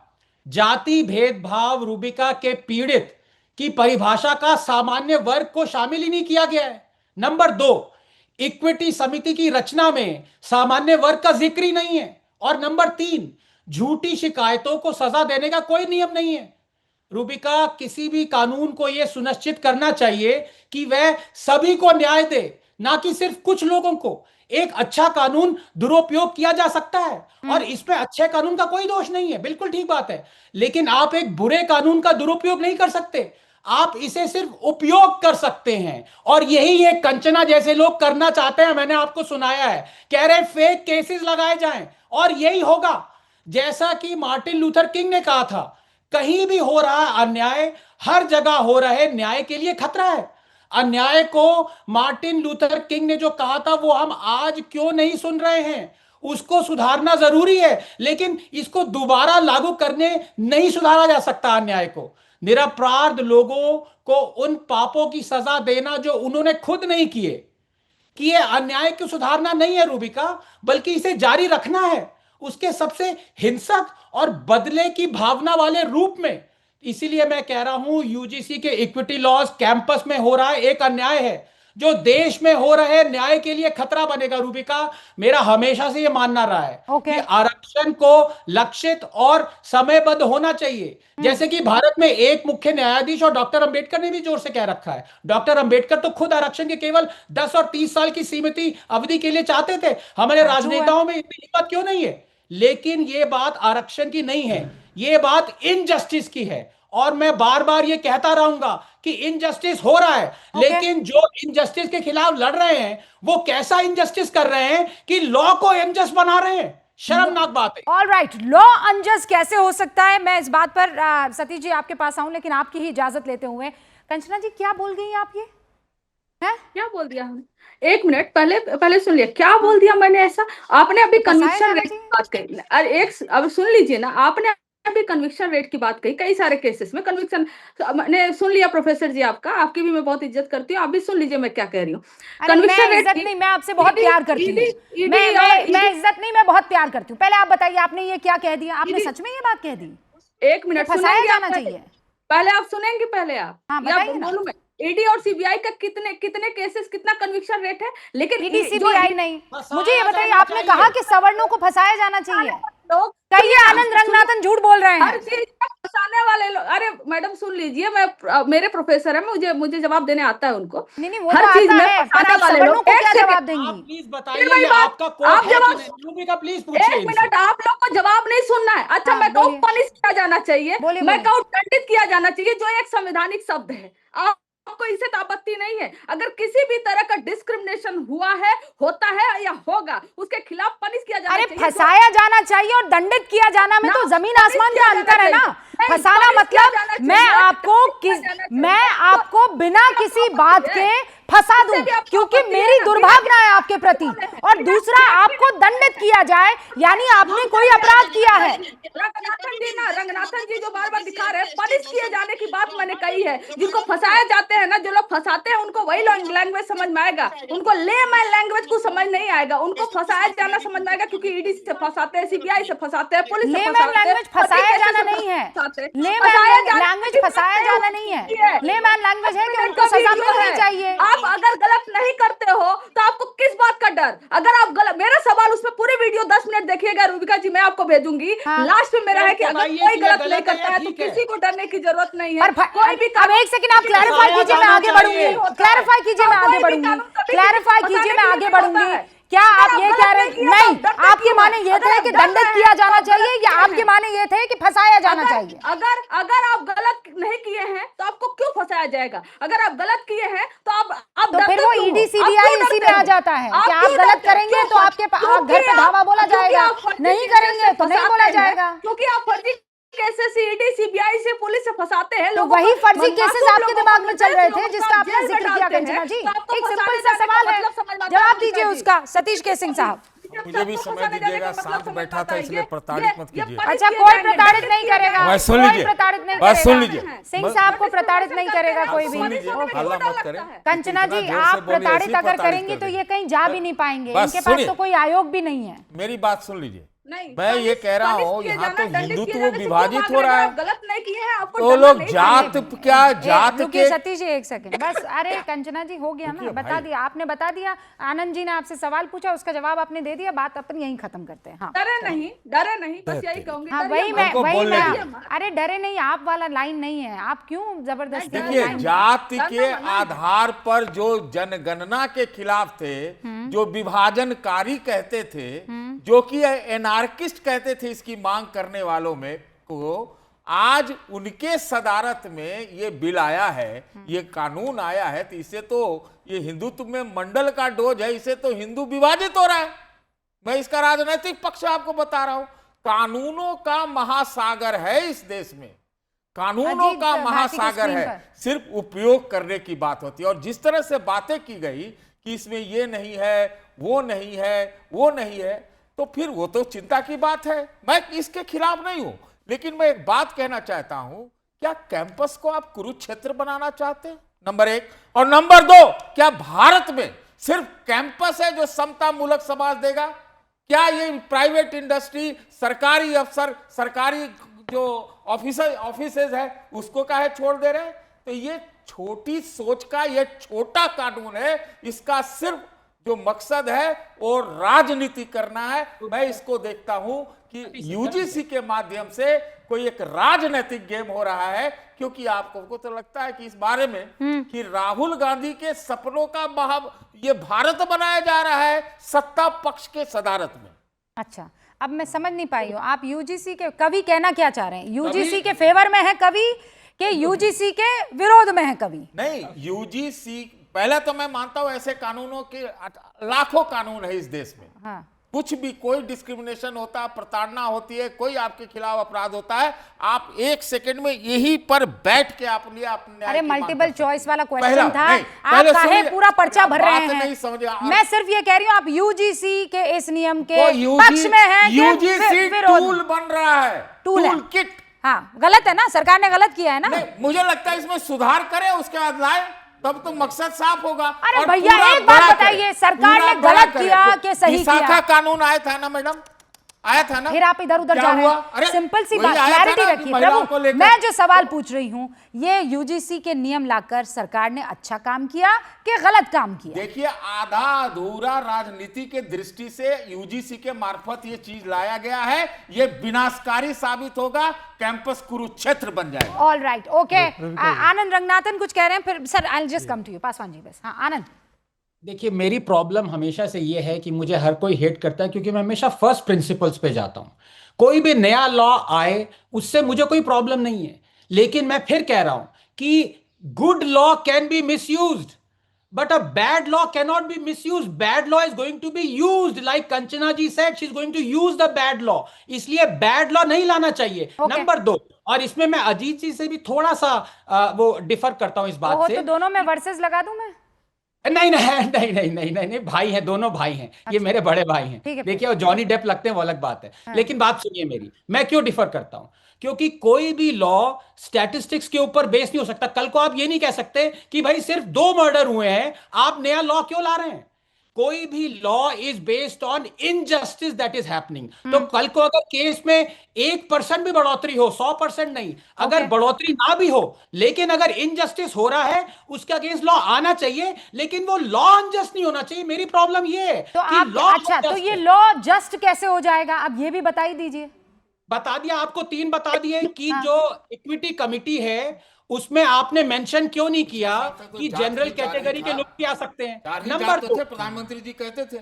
[SPEAKER 5] जाति भेदभाव रूबिका के पीड़ित की परिभाषा का सामान्य वर्ग को शामिल ही नहीं किया गया है। नंबर 2, इक्विटी समिति की रचना में सामान्य वर्ग का जिक्र ही नहीं है। और नंबर 3, झूठी शिकायतों को सजा देने का कोई नियम नहीं है। रूबिका, किसी भी कानून को यह सुनिश्चित करना चाहिए कि वह सभी को न्याय दे, ना कि सिर्फ कुछ लोगों को। एक अच्छा कानून दुरुपयोग किया जा सकता है और इसमें अच्छे कानून का कोई दोष नहीं है, बिल्कुल ठीक बात है, लेकिन आप एक बुरे कानून का दुरुपयोग नहीं कर सकते, आप इसे सिर्फ उपयोग कर सकते हैं। और यही एक कंचना जैसे लोग करना चाहते हैं। मैंने आपको सुनाया है, कह रहे फेक केसेस लगाए जाएं, और यही होगा। जैसा कि मार्टिन लूथर किंग ने कहा था, कहीं भी हो रहा अन्याय, हर जगह हो रहे न्याय के लिए खतरा है। अन्याय को मार्टिन लूथर किंग ने जो कहा था वो हम आज क्यों नहीं सुन रहे हैं? उसको सुधारना जरूरी है, लेकिन इसको दोबारा लागू करने नहीं सुधारा जा सकता अन्याय को। निरपराध लोगों को उन पापों की सजा देना जो उन्होंने खुद नहीं किए, कि ये अन्याय को सुधारना नहीं है रूबिका, बल्कि इसे जारी रखना है, उसके सबसे हिंसक और बदले की भावना वाले रूप में। इसीलिए मैं कह रहा हूं, यूजीसी के इक्विटी लॉज कैंपस में हो रहा है एक अन्याय है, जो देश में हो रहे न्याय के लिए खतरा बनेगा। रूबिका, मेरा हमेशा से यह मानना रहा है कि आरक्षण को लक्षित और समयबद्ध होना चाहिए। जैसे कि भारत में एक मुख्य न्यायाधीश और डॉक्टर अंबेडकर ने भी जोर से कह रखा है। डॉक्टर अंबेडकर तो खुद आरक्षण के केवल 10 और 30 साल की सीमित अवधि के लिए चाहते थे। हमारे राजनेताओं में इतनी हिम्मत क्यों नहीं है? लेकिन यह बात आरक्षण की नहीं है, यह बात इनजस्टिस की है। और मैं बार बार ये कहता रहूंगा कि इनजस्टिस हो रहा है, लेकिन जो इनजस्टिस के खिलाफ लड़ रहे हैं वो कैसा इनजस्टिस कर रहे हैं कि लॉ को अनजस्ट बना रहे हैं। शर्मनाक बात है।
[SPEAKER 1] ऑल राइट, लॉ अनजस्ट कैसे हो सकता है, मैं इस बात पर सतीश जी आपके पास आऊं, लेकिन आपकी ही इजाजत लेते हुए कंचना जी, क्या बोल गई आप? ये है
[SPEAKER 3] क्या बोल दिया हमने? 1 मिनट पहले सुन लिया, क्या बोल दिया मैंने ऐसा? आपने अभी कन्विक्शन रेट की बात कही। अरे अब सुन लीजिए ना, आपने अभी कन्विक्शन रेट की बात कही, कई सारे केसेस में कन्विक्शन। मैंने सुन लिया प्रोफेसर जी, आपकी भी मैं बहुत इज्जत करती हूँ, आप भी सुन लीजिए मैं क्या कह रही हूँ।
[SPEAKER 1] कन्विक्शन रेट नहीं, मैं आपसे बहुत प्यार करती हूँ, मैं इज्जत नहीं, मैं बहुत प्यार करती हूँ। पहले आप बताइए, आपने ये क्या कह दिया? आपने सच में ये बात कह दी?
[SPEAKER 3] 1 मिनट
[SPEAKER 1] फंसाया जाना चाहिए।
[SPEAKER 3] पहले आप सुनेंगे, पहले आप
[SPEAKER 1] बोलूं
[SPEAKER 3] मैं ईडी और सीबीआई का कितने केसेस, कितना कन्विक्शन रेट है? लेकिन
[SPEAKER 1] ईडी सीबीआई नहीं, मुझे ये बताइए, आपने कहा कि सवर्णों को फंसाया जाना चाहिए,
[SPEAKER 3] लोग
[SPEAKER 1] कहिए आनंद रंगनाथन झूठ बोल रहे हैं।
[SPEAKER 3] हर चीज फंसाने वाले लोग। अरे मैडम सुन लीजिए, मेरे प्रोफेसर है, मुझे जवाब देने आता है उनको।
[SPEAKER 1] नहीं, वो हर चीज में फंसाने वाले लोग क्या जवाब देंगी?
[SPEAKER 5] प्लीज बताइए, आपका कोर्ट है कि नहीं? रूबिका प्लीज पूछिए।
[SPEAKER 3] 1 मिनट, आप लोग को जवाब नहीं सुनना है। अच्छा, मैं कहूँ पनिश किया जाना चाहिए, मैं कहूँ दंडित किया जाना चाहिए, जो एक संवैधानिक शब्द है। आपको इससे आपत्ति नहीं है? अगर किसी भी तरह का डिस्क्रिमिनेशन हुआ है, होता है या होगा, उसके खिलाफ पनिश किया जाना चाहिए।
[SPEAKER 1] फंसाया जाना चाहिए और दंडित किया जाना में तो जमीन आसमान का अंतर है ना। फंसाना मतलब मैं आपको बिना किसी बात के फंसा दूं,
[SPEAKER 3] भी आप
[SPEAKER 1] क्योंकि
[SPEAKER 3] आपत्ति है
[SPEAKER 1] मेरी
[SPEAKER 3] ना,
[SPEAKER 1] दुर्भावना है आपके प्रति, और दूसरा आपको दंडित किया जाए, यानी आपने कोई अपराध किया है।
[SPEAKER 3] रंगनाथन जी जो बार बार दिखा रहे हैं, पनिश किए जाने की बात मैंने कही है। जिनको फंसाए जाते हैं ना, जो लोग फंसाते हैं उनको वही लैंग्वेज समझ में आएगा, उनको लेमैन लैंग्वेज को समझ नहीं आएगा। उनको फंसाया जाना समझ में आएगा, क्योंकि ईडी से फंसाते हैं, सीबीआई से फंसाते हैं, पुलिस से
[SPEAKER 1] लेमैन
[SPEAKER 3] फंसाते हैं।
[SPEAKER 1] लैंग्वेज फंसाया जाना नहीं है, लेमैन लैंग्वेज फंसाया जाना नहीं है, लेमैन लैंग्वेज है कि उनको सजा मिलनी चाहिए।
[SPEAKER 3] आप अगर गलत नहीं करते हो तो आपको किस बात का डर? अगर आप गलत, मेरा सवाल उसमें पूरी वीडियो 10 मिनट देखिएगा रूबिका जी, मैं आपको भेजूंगी। लास्ट में मेरा है कि अगर कोई गलत नहीं करता है तो किसी को डरने की जरूरत नहीं है। कोई भी
[SPEAKER 1] अब एक सेकंड आप क्लैरिफाई कीजिए, मैं आगे बढ़ूंगी, क्लैरिफाई कीजिए, मैं आगे बढ़ूंगी, क्लैरिफाई कीजिए, मैं आगे बढ़ूंगी। क्या आप ये कह रहे हैं, नहीं आपके माने ये थे कि दंडित किया जाना चाहिए, या आपके माने ये थे कि फंसाया जाना चाहिए?
[SPEAKER 3] अगर आप गलत नहीं किए हैं तो आपको क्यों फंसाया जाएगा? अगर आप गलत किए हैं तो आप
[SPEAKER 1] तो फिर वो ईडी सीबीआई इसी में आ जाता है कि आप गलत करेंगे तो आपके घर पे धावा बोला जाएगा, नहीं करेंगे तो नहीं बोला जाएगा,
[SPEAKER 3] क्योंकि आप फर्जी केसेस ईडी सीबीआई से पुलिस से फंसाते हैं।
[SPEAKER 1] तो वही फर्जी केसेस आपके दिमाग में चल रहे थे जिसका आपने जिक्र किया कंचना जी। एक सिंपल सा सवाल है, जवाब दीजिए उसका, सतीश के सिंह साहब।
[SPEAKER 7] मुझे भी समय दीजिएगा, शांत बैठा था इसलिए प्रताड़ित मत कीजिए।
[SPEAKER 1] अच्छा, कोई प्रताड़ित नहीं करेगा,
[SPEAKER 7] बस सुन
[SPEAKER 1] कोई
[SPEAKER 7] लीजिए,
[SPEAKER 1] प्रताड़ित नहीं
[SPEAKER 7] बस सुन
[SPEAKER 1] करेगा,
[SPEAKER 7] लीजिए।
[SPEAKER 1] सिंह साहब को प्रताड़ित नहीं करेगा कोई भी।
[SPEAKER 7] हल्ला मत करें।
[SPEAKER 1] कंचना जी,
[SPEAKER 7] जितना जोर से
[SPEAKER 1] आप
[SPEAKER 7] बोलिए,
[SPEAKER 1] प्रताड़ित
[SPEAKER 7] ऐसे ही
[SPEAKER 1] अगर
[SPEAKER 7] प्रताड़ित
[SPEAKER 1] करेंगे
[SPEAKER 7] कर
[SPEAKER 1] तो
[SPEAKER 7] देंगे।
[SPEAKER 1] ये कहीं जा भी नहीं पाएंगे,
[SPEAKER 7] बस
[SPEAKER 1] इनके पास
[SPEAKER 7] सुनिए।
[SPEAKER 1] तो कोई आयोग भी नहीं है।
[SPEAKER 7] मेरी बात सुन लीजिए,
[SPEAKER 3] नहीं,
[SPEAKER 7] मैं ये कह रहा हूँ यहाँ तो हिंदुत्व विभाजित हो रहा है।
[SPEAKER 3] गलत नहीं किए हैं, आपको
[SPEAKER 7] तो
[SPEAKER 3] डरना
[SPEAKER 7] लोग
[SPEAKER 3] नहीं
[SPEAKER 7] जात
[SPEAKER 3] चाहिए।
[SPEAKER 7] क्या जात
[SPEAKER 1] रुकिए
[SPEAKER 7] के
[SPEAKER 1] सतीश जी, एक सेकंड बस। अरे कंचना जी, हो गया ना,
[SPEAKER 7] रुकिए
[SPEAKER 1] बता
[SPEAKER 7] भाई।
[SPEAKER 1] दिया आपने, बता दिया। आनंद जी ने आपसे सवाल पूछा, उसका जवाब आपने दे दिया, बात अपन यहीं खत्म करते हैं। हाँ
[SPEAKER 3] डरे नहीं, बस यही कहूंगी।
[SPEAKER 1] हाँ,
[SPEAKER 3] डरिए
[SPEAKER 1] वही
[SPEAKER 3] मत।
[SPEAKER 1] मैं
[SPEAKER 7] हमको
[SPEAKER 1] वही
[SPEAKER 7] बोलने
[SPEAKER 1] मैं
[SPEAKER 7] दीजिए।
[SPEAKER 1] अरे डरे नहीं, आप वाला लाइन नहीं है, आप क्यों जबरदस्ती
[SPEAKER 7] देखिए,
[SPEAKER 1] लाइन-
[SPEAKER 7] जात के आधार पर जो जनगणना के खिलाफ थे, जो विभाजनकारी कहते थे, जो कि एनार्किस्ट कहते थे इसकी मांग करने वालों में को, आज उनके सदारत में ये बिल आया है, ये कानून आया है, तो इससे तो ये हिंदुत्व में मंडल का डोज है, इससे तो हिंदू विभाजित हो रहा है। मैं इसका राजनीतिक पक्ष आपको बता रहा हूं। कानूनों का महासागर है इस देश में, कानूनों
[SPEAKER 1] अजीब
[SPEAKER 7] का
[SPEAKER 1] भारती की
[SPEAKER 7] महासागर
[SPEAKER 1] स्क्रीन
[SPEAKER 7] है,
[SPEAKER 1] पर।
[SPEAKER 7] सिर्फ उपयोग करने की बात होती है। और जिस तरह से बातें की गई कि इसमें ये नहीं है, वो नहीं है, वो नहीं है, तो फिर वो तो चिंता की बात है। मैं इसके खिलाफ नहीं हूं, लेकिन मैं एक बात कहना चाहता हूं, क्या कैंपस को आप कुरुक्षेत्र बनाना चाहते हैं? नंबर एक। और नंबर दो, क्या भारत में सिर्फ कैंपस है जो समता मूलक समाज देगा? क्या ये प्राइवेट इंडस्ट्री, सरकारी अफसर, सरकारी जो ऑफिसेज है, उसको काहे छोड़ दे रहे हैं? तो ये छोटी सोच का ये छोटा कानून है, इसका सिर्फ जो मकसद है वो राजनीति करना है। मैं इसको देखता हूं कि यूजीसी के माध्यम से कोई एक राजनीतिक गेम हो रहा है, क्योंकि आपको तो लगता है कि इस बारे में कि राहुल गांधी के सपनों का ये भारत बनाया जा रहा है सत्ता पक्ष के सदारत में।
[SPEAKER 1] अच्छा, अब मैं समझ नहीं पाई हूँ, आप यूजीसी के कवि कहना क्या चाह रहे हैं? यूजीसी के फेवर में है कवि के यूजीसी के विरोध में है कवि?
[SPEAKER 7] नहीं, यूजीसी, पहले तो मैं मानता हूं ऐसे कानूनों के लाखों कानून है इस देश में।
[SPEAKER 1] हाँ,
[SPEAKER 7] कुछ भी कोई डिस्क्रिमिनेशन होता है, प्रताड़ना होती है, कोई आपके खिलाफ अपराध होता है, आप एक सेकंड में यही पर बैठ के आप लिए अपने
[SPEAKER 1] अरे मल्टीपल चॉइस वाला क्वेश्चन
[SPEAKER 7] पहला,
[SPEAKER 1] था,
[SPEAKER 7] नहीं,
[SPEAKER 1] आप
[SPEAKER 7] पहले
[SPEAKER 1] काहे
[SPEAKER 7] सुनिए,
[SPEAKER 1] पूरा पर्चा भर रहे
[SPEAKER 7] बात
[SPEAKER 1] हैं?
[SPEAKER 7] नहीं समझे आप।
[SPEAKER 1] मैं सिर्फ ये कह रही हूँ, आप यूजीसी के इस नियम के
[SPEAKER 7] वो
[SPEAKER 1] पक्ष में हैं कि
[SPEAKER 7] यूजीसी
[SPEAKER 1] विरोध?
[SPEAKER 7] टूल बन रहा है,
[SPEAKER 1] टूल है।
[SPEAKER 7] Tool kit.
[SPEAKER 1] हाँ, गलत है ना, सरकार ने गलत किया है ना।
[SPEAKER 7] नहीं, मुझे लगता है इसमें सुधार करे, उसके बाद लाए, तब तो मकसद साफ होगा।
[SPEAKER 1] अरे
[SPEAKER 7] और
[SPEAKER 1] भैया,
[SPEAKER 7] पूरा
[SPEAKER 1] एक बात
[SPEAKER 7] बड़ा
[SPEAKER 1] बताइए,
[SPEAKER 7] करे,
[SPEAKER 1] सरकार
[SPEAKER 7] पूरा
[SPEAKER 1] ने
[SPEAKER 7] बड़ा
[SPEAKER 1] गलत
[SPEAKER 7] करे।
[SPEAKER 1] किया कि सही
[SPEAKER 7] विशाखा
[SPEAKER 1] किया?
[SPEAKER 7] कानून आया था ना मैडम, आया था ना?
[SPEAKER 1] फिर आप इधर उधर
[SPEAKER 7] क्या
[SPEAKER 1] जा रहे
[SPEAKER 7] हुआ?
[SPEAKER 1] हैं।
[SPEAKER 7] अरे,
[SPEAKER 1] सिंपल सी
[SPEAKER 7] वही
[SPEAKER 1] बात,
[SPEAKER 7] आया था
[SPEAKER 1] क्लैरिटी
[SPEAKER 7] ना कि
[SPEAKER 1] रखिए
[SPEAKER 7] महिलाओं को
[SPEAKER 1] प्रभु।
[SPEAKER 7] लेकर।
[SPEAKER 1] मैं जो सवाल पूछ रही हूँ, ये यूजीसी के नियम लाकर सरकार ने अच्छा काम किया कि गलत काम किया?
[SPEAKER 7] देखिए, आधा अधूरा राजनीति के दृष्टि से यूजीसी के मार्फत ये चीज लाया गया है, ये विनाशकारी साबित होगा, कैंपस कुरुक्षेत्र बन जाएगा।
[SPEAKER 1] All right, okay. Anand Ranganathan कुछ कह रहे हैं, फिर sir I will just come to you. Paswan ji बस। हाँ आनंद।
[SPEAKER 5] देखिए, मेरी प्रॉब्लम हमेशा से ये है कि मुझे हर कोई हेट करता है, क्योंकि मैं हमेशा फर्स्ट प्रिंसिपल्स पे जाता हूं। कोई भी नया लॉ आए उससे मुझे कोई प्रॉब्लम नहीं है, लेकिन मैं फिर कह रहा हूं कि good law can be misused, but a bad law cannot be misused. Bad law is going to be used, like Kanchana ji said, she's going to use the bad law. इसलिए bad law नहीं लाना चाहिए। Number 2, और इसमें मैं अजीत जी से भी थोड़ा सा वो डिफर करता हूं इस बात से।
[SPEAKER 1] तो दोनों में वर्सेस लगा दूं मैं?
[SPEAKER 5] नहीं नहीं नहीं नहीं नहीं नहीं नहीं, भाई हैं, दोनों भाई हैं, ये मेरे बड़े भाई हैं।
[SPEAKER 1] ठीक है।
[SPEAKER 5] देखिए, और जॉनी डेप लगते हैं वो अलग बात है, लेकिन बात सुनिए मेरी, मैं क्यों डिफर करता हूं, क्योंकि कोई भी लॉ स्टैटिस्टिक्स के ऊपर बेस नहीं हो सकता। कल को आप ये नहीं कह सकते कि भाई सिर्फ 2 मर्डर हुए हैं, आप नया लॉ क्यों ला रहे हैं। कोई भी law is based on injustice that is happening. तो कल को अगर केस में 1% भी बढ़ोतरी हो, 100% नहीं, अगर बढ़ोतरी ना भी हो, लेकिन अगर इनजस्टिस हो रहा है, उसके अगेंस्ट लॉ आना चाहिए, लेकिन वो लॉ अनजस्ट नहीं होना चाहिए। मेरी प्रॉब्लम ये है
[SPEAKER 1] तो
[SPEAKER 5] कि
[SPEAKER 1] आप
[SPEAKER 5] लॉ
[SPEAKER 1] अच्छा, तो ये लॉ जस्ट कैसे हो जाएगा, आप ये भी बता ही दीजिए।
[SPEAKER 5] बता दिया आपको, 3 बता दिए कि जो इक्विटी कमिटी है उसमें आपने मेंशन क्यों नहीं किया कि जनरल कैटेगरी के लोग भी आ सकते हैं। नंबर 2,
[SPEAKER 7] प्रधानमंत्री जी कहते थे।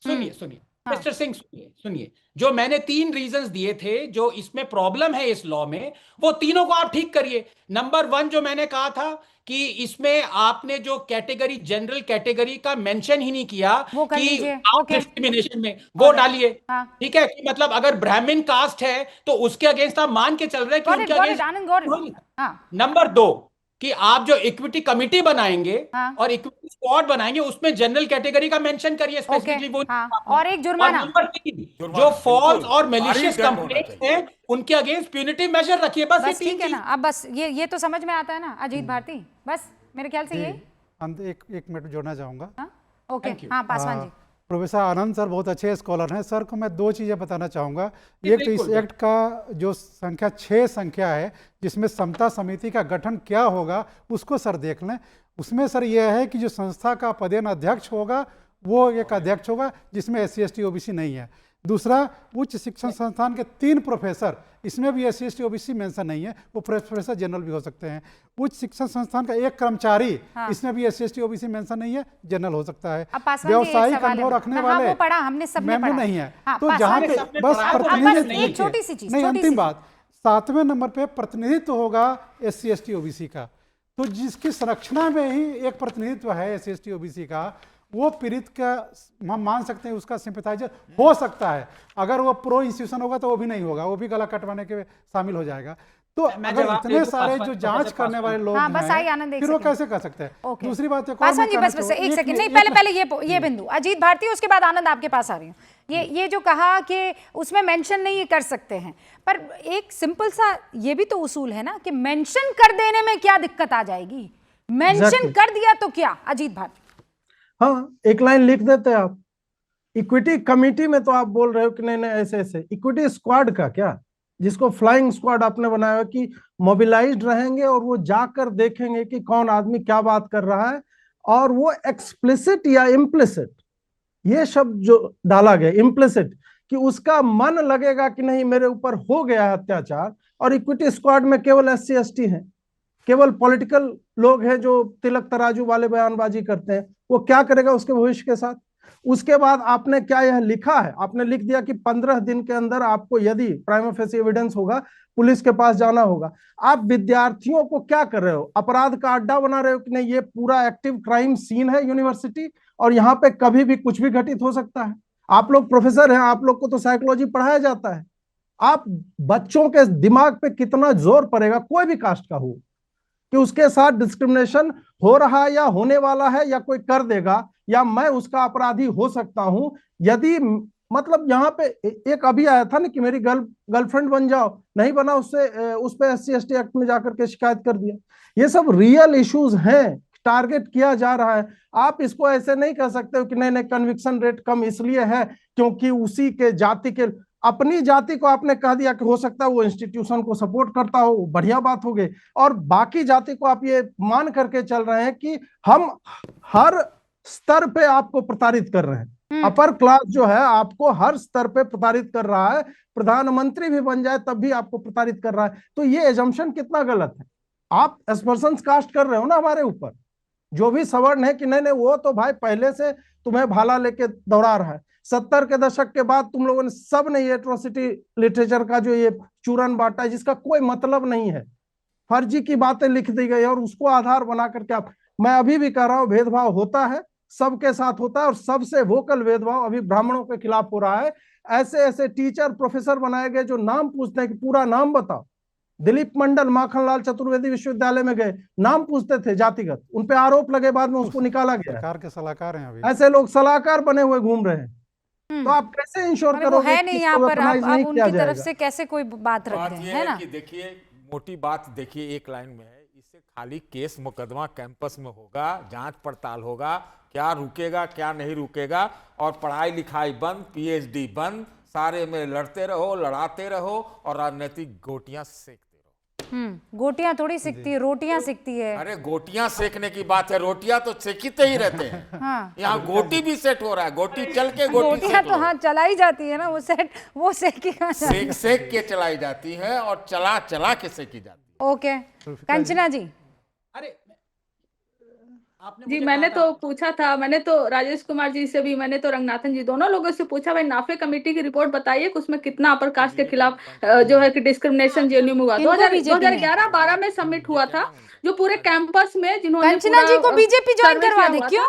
[SPEAKER 5] सुनिए सुनिए मिस्टर सिंह, सुनिए सुनिए, जो मैंने 3 रीजंस दिए थे जो इसमें प्रॉब्लम है इस लॉ में, वो तीनों को आप ठीक करिए। नंबर 1 जो मैंने कहा था कि इसमें आपने जो कैटेगरी, जनरल कैटेगरी का मेंशन ही नहीं किया
[SPEAKER 1] वो कर
[SPEAKER 5] कि
[SPEAKER 1] लीजिए,
[SPEAKER 5] कास्ट
[SPEAKER 1] ओके।
[SPEAKER 5] डिस्क्रिमिनेशन में, वो डालिए।
[SPEAKER 1] हाँ।
[SPEAKER 5] ठीक है, कि मतलब अगर ब्राह्मण कास्ट है तो उसके अगेंस्ट आप मान के चल रहे हैं कि
[SPEAKER 1] Got it,
[SPEAKER 5] उनके
[SPEAKER 1] got it,
[SPEAKER 5] against
[SPEAKER 1] Anand, got it। हाँ।
[SPEAKER 5] नंबर 2 कि आप जो इक्विटी कमिटी बनाएंगे
[SPEAKER 1] हाँ।
[SPEAKER 5] और इक्विटी स्क्वाड बनाएंगे, उसमें जनरल कैटेगरी का मेंशन करिए स्पेसिफिकली। वो
[SPEAKER 1] हाँ। और एक जुर्माना।
[SPEAKER 5] नंबर 3 जो फॉल्स और मेलिशियस कंप्लेंट्स हैं उनके अगेंस्ट प्यूनिटिव मेजर रखिए। बस ये
[SPEAKER 1] बस
[SPEAKER 5] 3
[SPEAKER 1] ठीक है ना, अब बस ये तो समझ में आता है ना अजीत भारती, बस मेरे ख्याल से ये।
[SPEAKER 4] एक मिनट जोड़ना चाहूँगा।
[SPEAKER 1] हाँ, ओके। हाँ, पासवान जी।
[SPEAKER 4] प्रोफेसर आनंद सर बहुत अच्छे स्कॉलर हैं। सर को मैं 2 चीज़ें बताना चाहूँगा। एक तो इस एक्ट का जो संख्या 6 संख्या है, जिसमें समता समिति का गठन क्या होगा उसको सर देख लें। उसमें सर यह है कि जो संस्था का पदेन अध्यक्ष होगा वो एक अध्यक्ष होगा जिसमें SC ST OBC नहीं है। दूसरा, उच्च शिक्षण संस्थान के 3 प्रोफेसर, इसमें भी SC ST OBC मेंशन नहीं है, वो प्रोफेसर जनरल भी हो सकते हैं। उच्च शिक्षण संस्थान का 1 कर्मचारी, इसमें भी SC ST OBC मेंशन नहीं है, जनरल हो सकता है। व्यावसायिक अनुभव रखने वाले
[SPEAKER 1] वो पढ़ा, हमने सबने
[SPEAKER 4] मेमो
[SPEAKER 1] पढ़ा।
[SPEAKER 4] नहीं है।
[SPEAKER 1] हाँ,
[SPEAKER 4] तो जहाँ पे बस प्रतिनिधित्व,
[SPEAKER 1] एक छोटी सी चीज,
[SPEAKER 4] नहीं,
[SPEAKER 1] छोटी
[SPEAKER 4] अंतिम
[SPEAKER 1] सी
[SPEAKER 4] बात, 7वें नंबर पे प्रतिनिधित्व होगा SC ST OBC का। तो जिसकी संरक्षणा में ही एक प्रतिनिधित्व है SC ST OBC का, वो पीड़ित का हम मान सकते हैं उसका सिंपैथाइजर हो सकता है। अगर वो प्रो इंस्टीट्यूशन होगा तो वो भी नहीं होगा, वो भी गला कटवाने के शामिल हो जाएगा। तो अगर इतने सारे जो जांच करने वाले लोग
[SPEAKER 1] हाँ, बस आई
[SPEAKER 4] हैं,
[SPEAKER 1] आनंद, एक
[SPEAKER 4] फिर वो
[SPEAKER 1] सेकंड।
[SPEAKER 4] कैसे कर सकते हैं?
[SPEAKER 1] ओके।
[SPEAKER 4] दूसरी बात है,
[SPEAKER 1] पासवान जी बस एक सेकंड, नहीं, पहले ये बिंदु अजीत भारती, उसके बाद आनंद आपके पास आ रही हूँ। ये जो कहा कि उसमें मेंशन नहीं कर सकते हैं, पर एक सिंपल सा ये भी तो उसूल है ना कि मेंशन कर देने में क्या दिक्कत आ जाएगी? मेंशन कर दिया तो क्या, अजीत भारती?
[SPEAKER 2] हाँ, एक लाइन लिख देते आप। इक्विटी कमिटी में तो आप बोल रहे हो कि नहीं नहीं ऐसे ऐसे। इक्विटी स्क्वाड का क्या, जिसको फ्लाइंग स्क्वाड आपने बनाया कि मोबिलाइज्ड रहेंगे और वो जाकर देखेंगे कि कौन आदमी क्या बात कर रहा है, और वो एक्सप्लिसिट या इम्प्लिसिट, ये शब्द जो डाला गया इम्प्लिसिट, कि उसका मन लगेगा कि नहीं मेरे ऊपर हो गया है अत्याचार। और इक्विटी स्क्वाड में केवल SC ST हैं, केवल पॉलिटिकल लोग हैं जो तिलक तराजू वाले बयानबाजी करते हैं। वो क्या करेगा उसके भविष्य के साथ? उसके बाद आपने क्या यह लिखा है, आपने लिख दिया कि 15 दिन के अंदर आपको यदि प्राइमा फेसी एविडेंस होगा पुलिस के पास जाना होगा। आप विद्यार्थियों को क्या कर रहे हो, अपराध का अड्डा बना रहे हो कि नहीं ये पूरा एक्टिव क्राइम सीन है यूनिवर्सिटी और यहाँ पे कभी भी कुछ भी घटित हो सकता है। आप लोग प्रोफेसर हैं, आप लोग को तो साइकोलॉजी पढ़ाया जाता है। आप बच्चों के दिमाग पे कितना जोर पड़ेगा, कोई भी कास्ट का हो, कि उसके साथ डिस्क्रिमिनेशन हो रहा है या होने वाला है या कोई कर देगा या मैं उसका अपराधी हो सकता हूं। यदि मतलब यहाँ पे एक अभी आया था ना कि मेरी गर्लफ्रेंड बन जाओ, नहीं बना, उससे उस पे SC ST एक्ट में जाकर के शिकायत कर दिया। ये सब रियल इश्यूज हैं, टारगेट किया जा रहा है। आप इसको ऐसे नहीं कह सकते हो कि नहीं नहीं कन्विक्शन रेट कम इसलिए है क्योंकि उसी के जाति के, अपनी जाति को आपने कह दिया कि हो सकता है वो इंस्टीट्यूशन को सपोर्ट करता हो, बढ़िया बात हो गई, और बाकी जाति को आप ये मान करके चल रहे हैं कि हम हर स्तर पे आपको प्रताड़ित कर रहे हैं। अपर क्लास जो है आपको हर स्तर पे प्रताड़ित कर रहा है, प्रधानमंत्री भी बन जाए तब भी आपको प्रताड़ित कर रहा है। तो ये एजम्पशन कितना गलत है? आप एस्पर्शंस कास्ट कर रहे हो ना हमारे ऊपर, जो भी सवर्ण है कि नहीं नहीं वो तो भाई पहले से तुम्हें भाला लेके दौड़ा रहा है। 70 के दशक के बाद तुम लोगों ने सब ने ये एट्रोसिटी लिटरेचर का जो ये चूरन बांटा है जिसका कोई मतलब नहीं है, फर्जी की बातें लिख दी गई और उसको आधार बना करके आप, मैं अभी भी कह रहा हूं भेदभाव होता है, सबके साथ होता है, और सबसे वोकल भेदभाव अभी ब्राह्मणों के खिलाफ हो रहा है। ऐसे ऐसे टीचर प्रोफेसर बनाए गए जो नाम पूछते हैं कि पूरा नाम बताओ, दिलीप मंडल माखनलाल चतुर्वेदी विश्वविद्यालय में गए, नाम पूछते थे जातिगत, उन पे आरोप लगे, बाद में उसको निकाला गया।
[SPEAKER 4] सरकार के सलाहकार हैं अभी।
[SPEAKER 2] ऐसे लोग सलाहकार बने हुए घूम रहे हैं, तो आप कैसे इंश्योर
[SPEAKER 1] वो
[SPEAKER 2] करोगे
[SPEAKER 1] है
[SPEAKER 2] कि
[SPEAKER 1] नहीं
[SPEAKER 2] इसको
[SPEAKER 1] यहाँ पर,
[SPEAKER 2] weaponize
[SPEAKER 1] आप
[SPEAKER 2] नहीं किया
[SPEAKER 1] उनकी तरफ
[SPEAKER 2] जाएगा?
[SPEAKER 1] से कैसे कोई बात रख
[SPEAKER 7] बात
[SPEAKER 1] दें,
[SPEAKER 7] यह
[SPEAKER 1] है ना?
[SPEAKER 7] कि देखिए, मोटी बात देखिए, एक लाइन में है, इससे खाली केस मुकदमा कैंपस में होगा, जांच पड़ताल होगा, क्या रुकेगा क्या नहीं रुकेगा, और पढ़ाई लिखाई बंद, पीएचडी बंद, सारे में लड़ते रहो, लड़ाते रहो और राजनीतिक गोटियां सेकते रहो।
[SPEAKER 1] गोटियां थोड़ी सिकती है, रोटियां सिकती है।
[SPEAKER 7] अरे गोटियां सेकने की बात है, रोटियां तो सेकते ही रहते हैं।
[SPEAKER 1] हाँ,
[SPEAKER 7] यहाँ गोटी भी सेट हो रहा है, गोटी चल के गोटी
[SPEAKER 1] गोटियां
[SPEAKER 7] सेट
[SPEAKER 1] तो
[SPEAKER 7] हो
[SPEAKER 1] हाँ चलाई जाती है ना, वो सेकी कहाँ जाती है?
[SPEAKER 7] सेक सेक के चलाई जाती है और चला चला के सेकी जाती है।
[SPEAKER 1] ओके, कंचना जी।
[SPEAKER 5] अरे आपने
[SPEAKER 3] जी
[SPEAKER 5] मुझे
[SPEAKER 3] मैंने
[SPEAKER 5] कहा था,
[SPEAKER 3] तो पूछा था, मैंने तो राजेश कुमार जी से भी, मैंने तो रंगनाथन जी, दोनों लोगों से पूछा, भाई नाफे कमिटी की रिपोर्ट बताइए कि उसमें कितना अपर कास्ट के खिलाफ जो है कि डिस्क्रिमिनेशन जेएनयू में हुआ।
[SPEAKER 1] इनको बीजेपी ने
[SPEAKER 3] 2011-12 में सबमिट हुआ था, जो पूरे कैंपस में जिन्होंने
[SPEAKER 1] कंचना जी को बीजेपी ज्वाइन करवा दे, क्यों?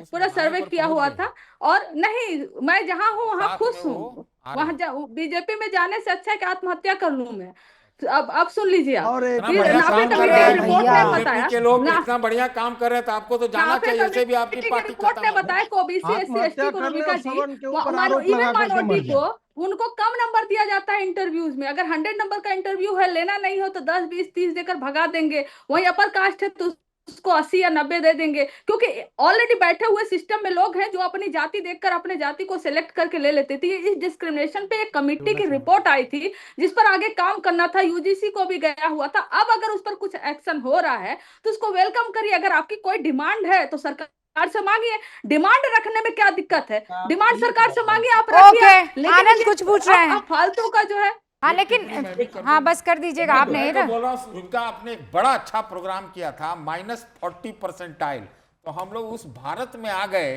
[SPEAKER 3] पूरा सर्वे किया हुआ था। और नहीं, मैं जहाँ हूँ वहाँ खुश हूँ, वहाँ बीजेपी में जाने से अच्छा है कि आत्महत्या कर लूं मैं। तो अब सुन लीजिए आप,
[SPEAKER 2] और एक
[SPEAKER 3] फिर नाफे
[SPEAKER 7] काम कर
[SPEAKER 3] कमेटी
[SPEAKER 7] रहे
[SPEAKER 3] की
[SPEAKER 7] हैं
[SPEAKER 3] रिपोर्ट
[SPEAKER 1] भैया।
[SPEAKER 3] ने बताया,
[SPEAKER 7] के लोग
[SPEAKER 3] ना-
[SPEAKER 7] इतना बढ़िया काम कर रहे हैं तो आपको तो जाना
[SPEAKER 3] नाफे
[SPEAKER 7] चाहिए, ऐसे भी आपकी
[SPEAKER 3] कमेटी की
[SPEAKER 7] पार्टी
[SPEAKER 3] रिपोर्ट ने
[SPEAKER 7] खत्म
[SPEAKER 3] बताया कि ओबीसी एससी एसटी
[SPEAKER 2] आत्महत्या
[SPEAKER 3] को
[SPEAKER 2] करने
[SPEAKER 3] रूबिका
[SPEAKER 2] और
[SPEAKER 3] जी,
[SPEAKER 2] सवन के ऊपर आरोप
[SPEAKER 3] इवन
[SPEAKER 2] लगा करके मर
[SPEAKER 3] माइनॉरिटी
[SPEAKER 2] गए।
[SPEAKER 3] को उनको कम नंबर दिया जाता है इंटरव्यूज में। अगर 100 नंबर का इंटरव्यू है, लेना नहीं हो तो 10 20 30 देकर भगा देंगे। वही अपर कास्ट है तो उसको 80 या 90 दे देंगे, क्योंकि ऑलरेडी बैठे हुए सिस्टम में लोग हैं जो अपनी जाति देखकर अपने जाति को सिलेक्ट करके ले लेते थे। इस डिस्क्रिमिनेशन पे एक कमिटी की रिपोर्ट आई थी जिस पर आगे काम करना था, यूजीसी को भी गया हुआ था। अब अगर उस पर कुछ एक्शन हो रहा है तो उसको वेलकम करिए। अगर आपकी कोई डिमांड है तो सरकार से मांगिए, डिमांड रखने में क्या दिक्कत है? डिमांड सरकार से मांगिए, आप रखिए।
[SPEAKER 1] ओके, आनंद कुछ पूछ रहे हैं।
[SPEAKER 3] आप फालतू का जो है,
[SPEAKER 1] हाँ लेकिन हाँ बस कर दीजिएगा, आप नहीं
[SPEAKER 7] मैं
[SPEAKER 1] ना।
[SPEAKER 7] तो बोल रहा हूँ, उनका आपने एक बड़ा अच्छा प्रोग्राम किया था, -40 परसेंटाइल। तो हम लोग उस भारत में आ गए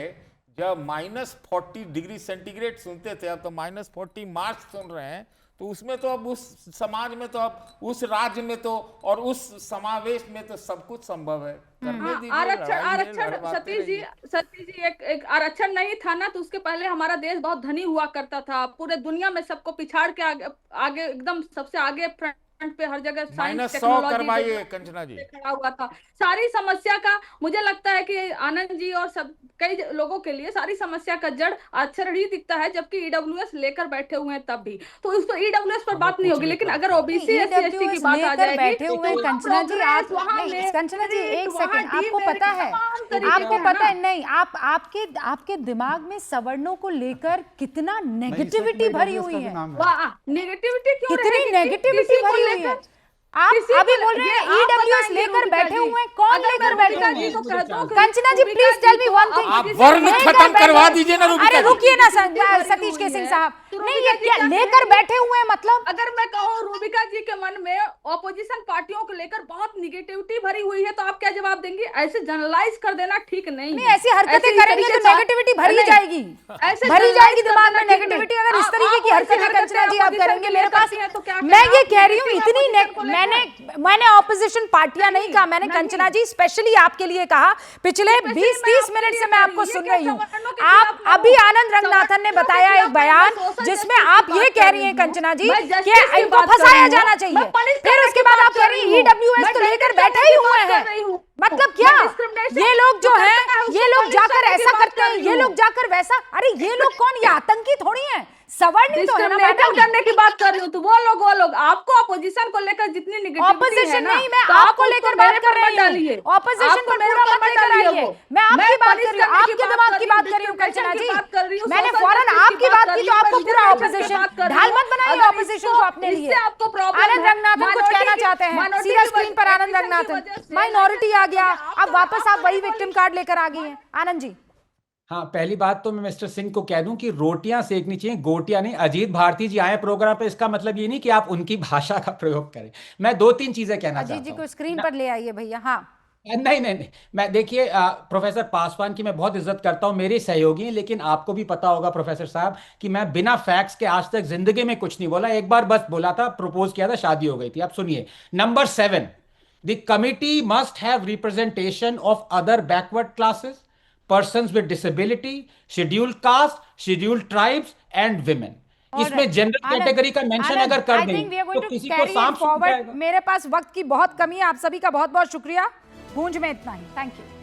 [SPEAKER 7] जब -40 डिग्री सेंटीग्रेड सुनते थे, अब तो -40 मार्क्स सुन रहे हैं। तो उसमें तो अब उस समाज में तो अब उस राज्य में तो और उस समावेश में तो सब कुछ संभव है। करने दीजिए,
[SPEAKER 3] आरक्षण
[SPEAKER 7] लड़वाते
[SPEAKER 3] सतीश
[SPEAKER 7] रहिए।
[SPEAKER 3] जी एक आरक्षण नहीं था ना, तो उसके पहले हमारा देश बहुत धनी हुआ करता था। पूरे दुनिया में सबको पिछाड़ के आगे एकदम सबसे आगे फ्रंट पे हर जगह साइंस
[SPEAKER 7] -100 करवाइए कंचना जी।
[SPEAKER 3] खड़ा हुआ था। सारी समस्या का मुझे लगता है कि आनंद जी और सब कई लोगों के लिए सारी समस्या का जड़ अक्षर ही दिखता है, जबकि ईडब्ल्यूएस लेकर बैठे हुए हैं तब भी। तो उस पर ईडब्ल्यूएस पर बात नहीं होगी, लेकिन अगर ओबीसी एससी एसटी की बात आ जाएगी
[SPEAKER 1] बैठे हुए हैं,
[SPEAKER 3] तो
[SPEAKER 1] कंचना जी आप नहीं, कंचना जी एक सेकंड, आपको पता है, आपको पता है नहीं, आपके दिमाग में सवर्णों को लेकर कितना नेगेटिविटी भरी हुई है।
[SPEAKER 3] नेगेटिविटी क्यों
[SPEAKER 1] कितनी
[SPEAKER 3] रहेगी?
[SPEAKER 1] नेगेटिविटी
[SPEAKER 3] किसी को
[SPEAKER 1] भरी हुई है।
[SPEAKER 3] लेकर-
[SPEAKER 1] आप
[SPEAKER 3] किसी
[SPEAKER 1] अभी
[SPEAKER 3] को
[SPEAKER 1] बोल रहे हैं
[SPEAKER 3] ये आप
[SPEAKER 1] ईडब्ल्यूएस
[SPEAKER 3] बताएंगे
[SPEAKER 1] लेकर
[SPEAKER 3] रूबिका
[SPEAKER 1] बैठे
[SPEAKER 3] जी।
[SPEAKER 1] हुए हैं, कौन
[SPEAKER 3] अगर
[SPEAKER 1] लेकर
[SPEAKER 3] मैं
[SPEAKER 1] बैठे
[SPEAKER 3] रूबिका
[SPEAKER 1] हुए
[SPEAKER 3] जी को
[SPEAKER 1] हैं?
[SPEAKER 3] कह दूं कि
[SPEAKER 1] Kanchana ji
[SPEAKER 3] Rubika
[SPEAKER 1] please tell me
[SPEAKER 3] जी
[SPEAKER 1] वन
[SPEAKER 3] को
[SPEAKER 1] थिंग,
[SPEAKER 7] आप वर्ण खत्म करवा दीजिए ना रूबिका
[SPEAKER 1] अरे
[SPEAKER 7] जी।
[SPEAKER 1] रुकिए ना
[SPEAKER 3] भरी
[SPEAKER 1] सतीश के
[SPEAKER 3] हुई
[SPEAKER 1] सिंह
[SPEAKER 3] है।
[SPEAKER 1] साहब,
[SPEAKER 3] तो
[SPEAKER 1] नहीं
[SPEAKER 3] रूबिका
[SPEAKER 1] ये
[SPEAKER 3] जी
[SPEAKER 1] क्या
[SPEAKER 3] क्या
[SPEAKER 1] लेकर
[SPEAKER 3] कहेंगे?
[SPEAKER 1] बैठे हुए हैं मतलब?
[SPEAKER 3] अगर मैं कहूँ रूबिका जी के मन में ऑपोजिशन पार्टियों को लेकर बहुत निगेटिविटी भरी हुई है, तो आप क्या जवाब देंगे? ऐसे जनरलाइज कर देना ठीक नहीं
[SPEAKER 1] नहीं
[SPEAKER 3] है।
[SPEAKER 1] ऐसी हरकतें
[SPEAKER 3] ऐसे इस
[SPEAKER 1] करेंगे
[SPEAKER 3] तरीके
[SPEAKER 1] तो
[SPEAKER 3] से-
[SPEAKER 1] नेगेटिविटी भरी
[SPEAKER 3] नहीं,
[SPEAKER 1] जाएगी,
[SPEAKER 3] ऐसे
[SPEAKER 1] भरी
[SPEAKER 3] generalize
[SPEAKER 1] जाएगी
[SPEAKER 3] कर
[SPEAKER 1] दिमाग
[SPEAKER 3] देना
[SPEAKER 1] में
[SPEAKER 3] ठीक
[SPEAKER 1] नेगेटिविटी।
[SPEAKER 3] नहीं।
[SPEAKER 1] अगर इस
[SPEAKER 3] आप
[SPEAKER 1] तरीके की
[SPEAKER 3] ऐसी
[SPEAKER 1] हरकतें कंचना जी आप
[SPEAKER 3] opposition
[SPEAKER 1] करेंगे
[SPEAKER 3] के
[SPEAKER 1] मेरे
[SPEAKER 3] लिए
[SPEAKER 1] पास,
[SPEAKER 3] करती हैं तो क्या
[SPEAKER 1] मैं
[SPEAKER 3] करें?
[SPEAKER 1] ये
[SPEAKER 3] आप
[SPEAKER 1] कह रही हूँ
[SPEAKER 3] negative
[SPEAKER 1] इतनी
[SPEAKER 3] opposition को लेकर-
[SPEAKER 1] मैंने ऑपोजिशन पार्टियां नहीं कहा, मैंने कंचना जी स्पेशली आपके लिए कहा। पिछले 20-30 मिनट से मैं आपको सुन रही हूँ। आप अभी आनंद रंगनाथन ने बताया एक बयान जिसमें आप ये कह रही हैं कंचना जी कि इनको फंसाया जाना चाहिए, फिर उसके बाद आप कह रही हैं ईडब्ल्यूएस तो लेकर बैठे ही हुए हैं। मतलब क्या ये लोग जो हैं, ये लोग जाकर ऐसा करते हैं, ये लोग जाकर वैसा, अरे ये लोग कौन, ये आतंकी थोड़ी हैं, सवर्ण तो है ना
[SPEAKER 3] डिस्क्रिमिनेशन
[SPEAKER 1] मैडम।
[SPEAKER 3] करने की बात कर रही हूँ, तो वो लोग आपको अपोजिशन को लेकर जितनी निगेटिविटी है
[SPEAKER 1] ऑपोजिशन
[SPEAKER 3] ना,
[SPEAKER 1] नहीं, मैं
[SPEAKER 3] तो
[SPEAKER 1] आपको
[SPEAKER 3] आप
[SPEAKER 1] लेकर
[SPEAKER 3] उसको
[SPEAKER 1] बात
[SPEAKER 3] मेरे
[SPEAKER 1] कर
[SPEAKER 3] पर मत
[SPEAKER 1] रही
[SPEAKER 3] डालिए।
[SPEAKER 1] हूँ, ऑपोजिशन
[SPEAKER 3] आपको
[SPEAKER 1] पर
[SPEAKER 3] मेरे
[SPEAKER 1] पूरा
[SPEAKER 3] पर
[SPEAKER 1] मत लेकर
[SPEAKER 3] डालिए
[SPEAKER 1] आइए।
[SPEAKER 3] वो।
[SPEAKER 1] मैं आपकी बात
[SPEAKER 3] पनिश
[SPEAKER 1] कर रही हूँ,
[SPEAKER 3] करने
[SPEAKER 1] आपके दिमाग की बात कर रही हूँ
[SPEAKER 3] discrimination
[SPEAKER 1] कंचना जी।
[SPEAKER 3] बात कर रही हूँ,
[SPEAKER 1] मैंने
[SPEAKER 3] social
[SPEAKER 1] फौरन
[SPEAKER 3] justice
[SPEAKER 1] आपकी बात की तो आपको पूरा
[SPEAKER 3] reservation
[SPEAKER 1] ऑपोजिशन,
[SPEAKER 3] बात कर रही
[SPEAKER 1] ढाल
[SPEAKER 3] हूँ।
[SPEAKER 1] मत बनाइए
[SPEAKER 3] अगर
[SPEAKER 1] ऑपोजिशन
[SPEAKER 3] इसको-
[SPEAKER 1] को अपने लिए।
[SPEAKER 3] इससे आपको प्रॉब्लम
[SPEAKER 1] आनंद रंगनाथन कुछ कहना चाहते हैं, सीधा स्क्रीन पर आनंद रंगनाथन, माइनॉरिटी आ गया, अब वापस आप वही विक्टिम कार्ड लेकर आ गई हैं। आनंद जी
[SPEAKER 5] हाँ, पहली बात तो मैं मिस्टर सिंह को कह दूं कि रोटियां सेकनी चाहिए, गोटियां नहीं। अजीत भारती जी आए प्रोग्राम पे, इसका मतलब ये नहीं कि आप उनकी भाषा का प्रयोग करें। मैं 2-3 चीजें कहना
[SPEAKER 1] अजीत
[SPEAKER 5] चाहता
[SPEAKER 1] जी
[SPEAKER 5] हूं।
[SPEAKER 1] को स्क्रीन पर ले आइए भैया। हाँ
[SPEAKER 5] नहीं, मैं देखिए प्रोफेसर पासवान की मैं बहुत इज्जत करता हूं, मेरे सहयोगी हैं, लेकिन आपको भी पता होगा प्रोफेसर साहब कि मैं बिना फैक्ट्स के आज तक जिंदगी में कुछ नहीं बोला। एक बार बस बोला था, प्रपोज किया था, शादी हो गई थी। आप सुनिए, number 7, the committee must have representation of other backward classes, persons with disability, scheduled caste, scheduled tribes and women. इसमें जनरल कैटेगरी का मेंशन अगर कर दें तो किसी को सांप सूंघ जाएगा।
[SPEAKER 1] मेरे पास वक्त की बहुत कमी है। आप सभी का बहुत बहुत शुक्रिया। गूंज में इतना ही। Thank you.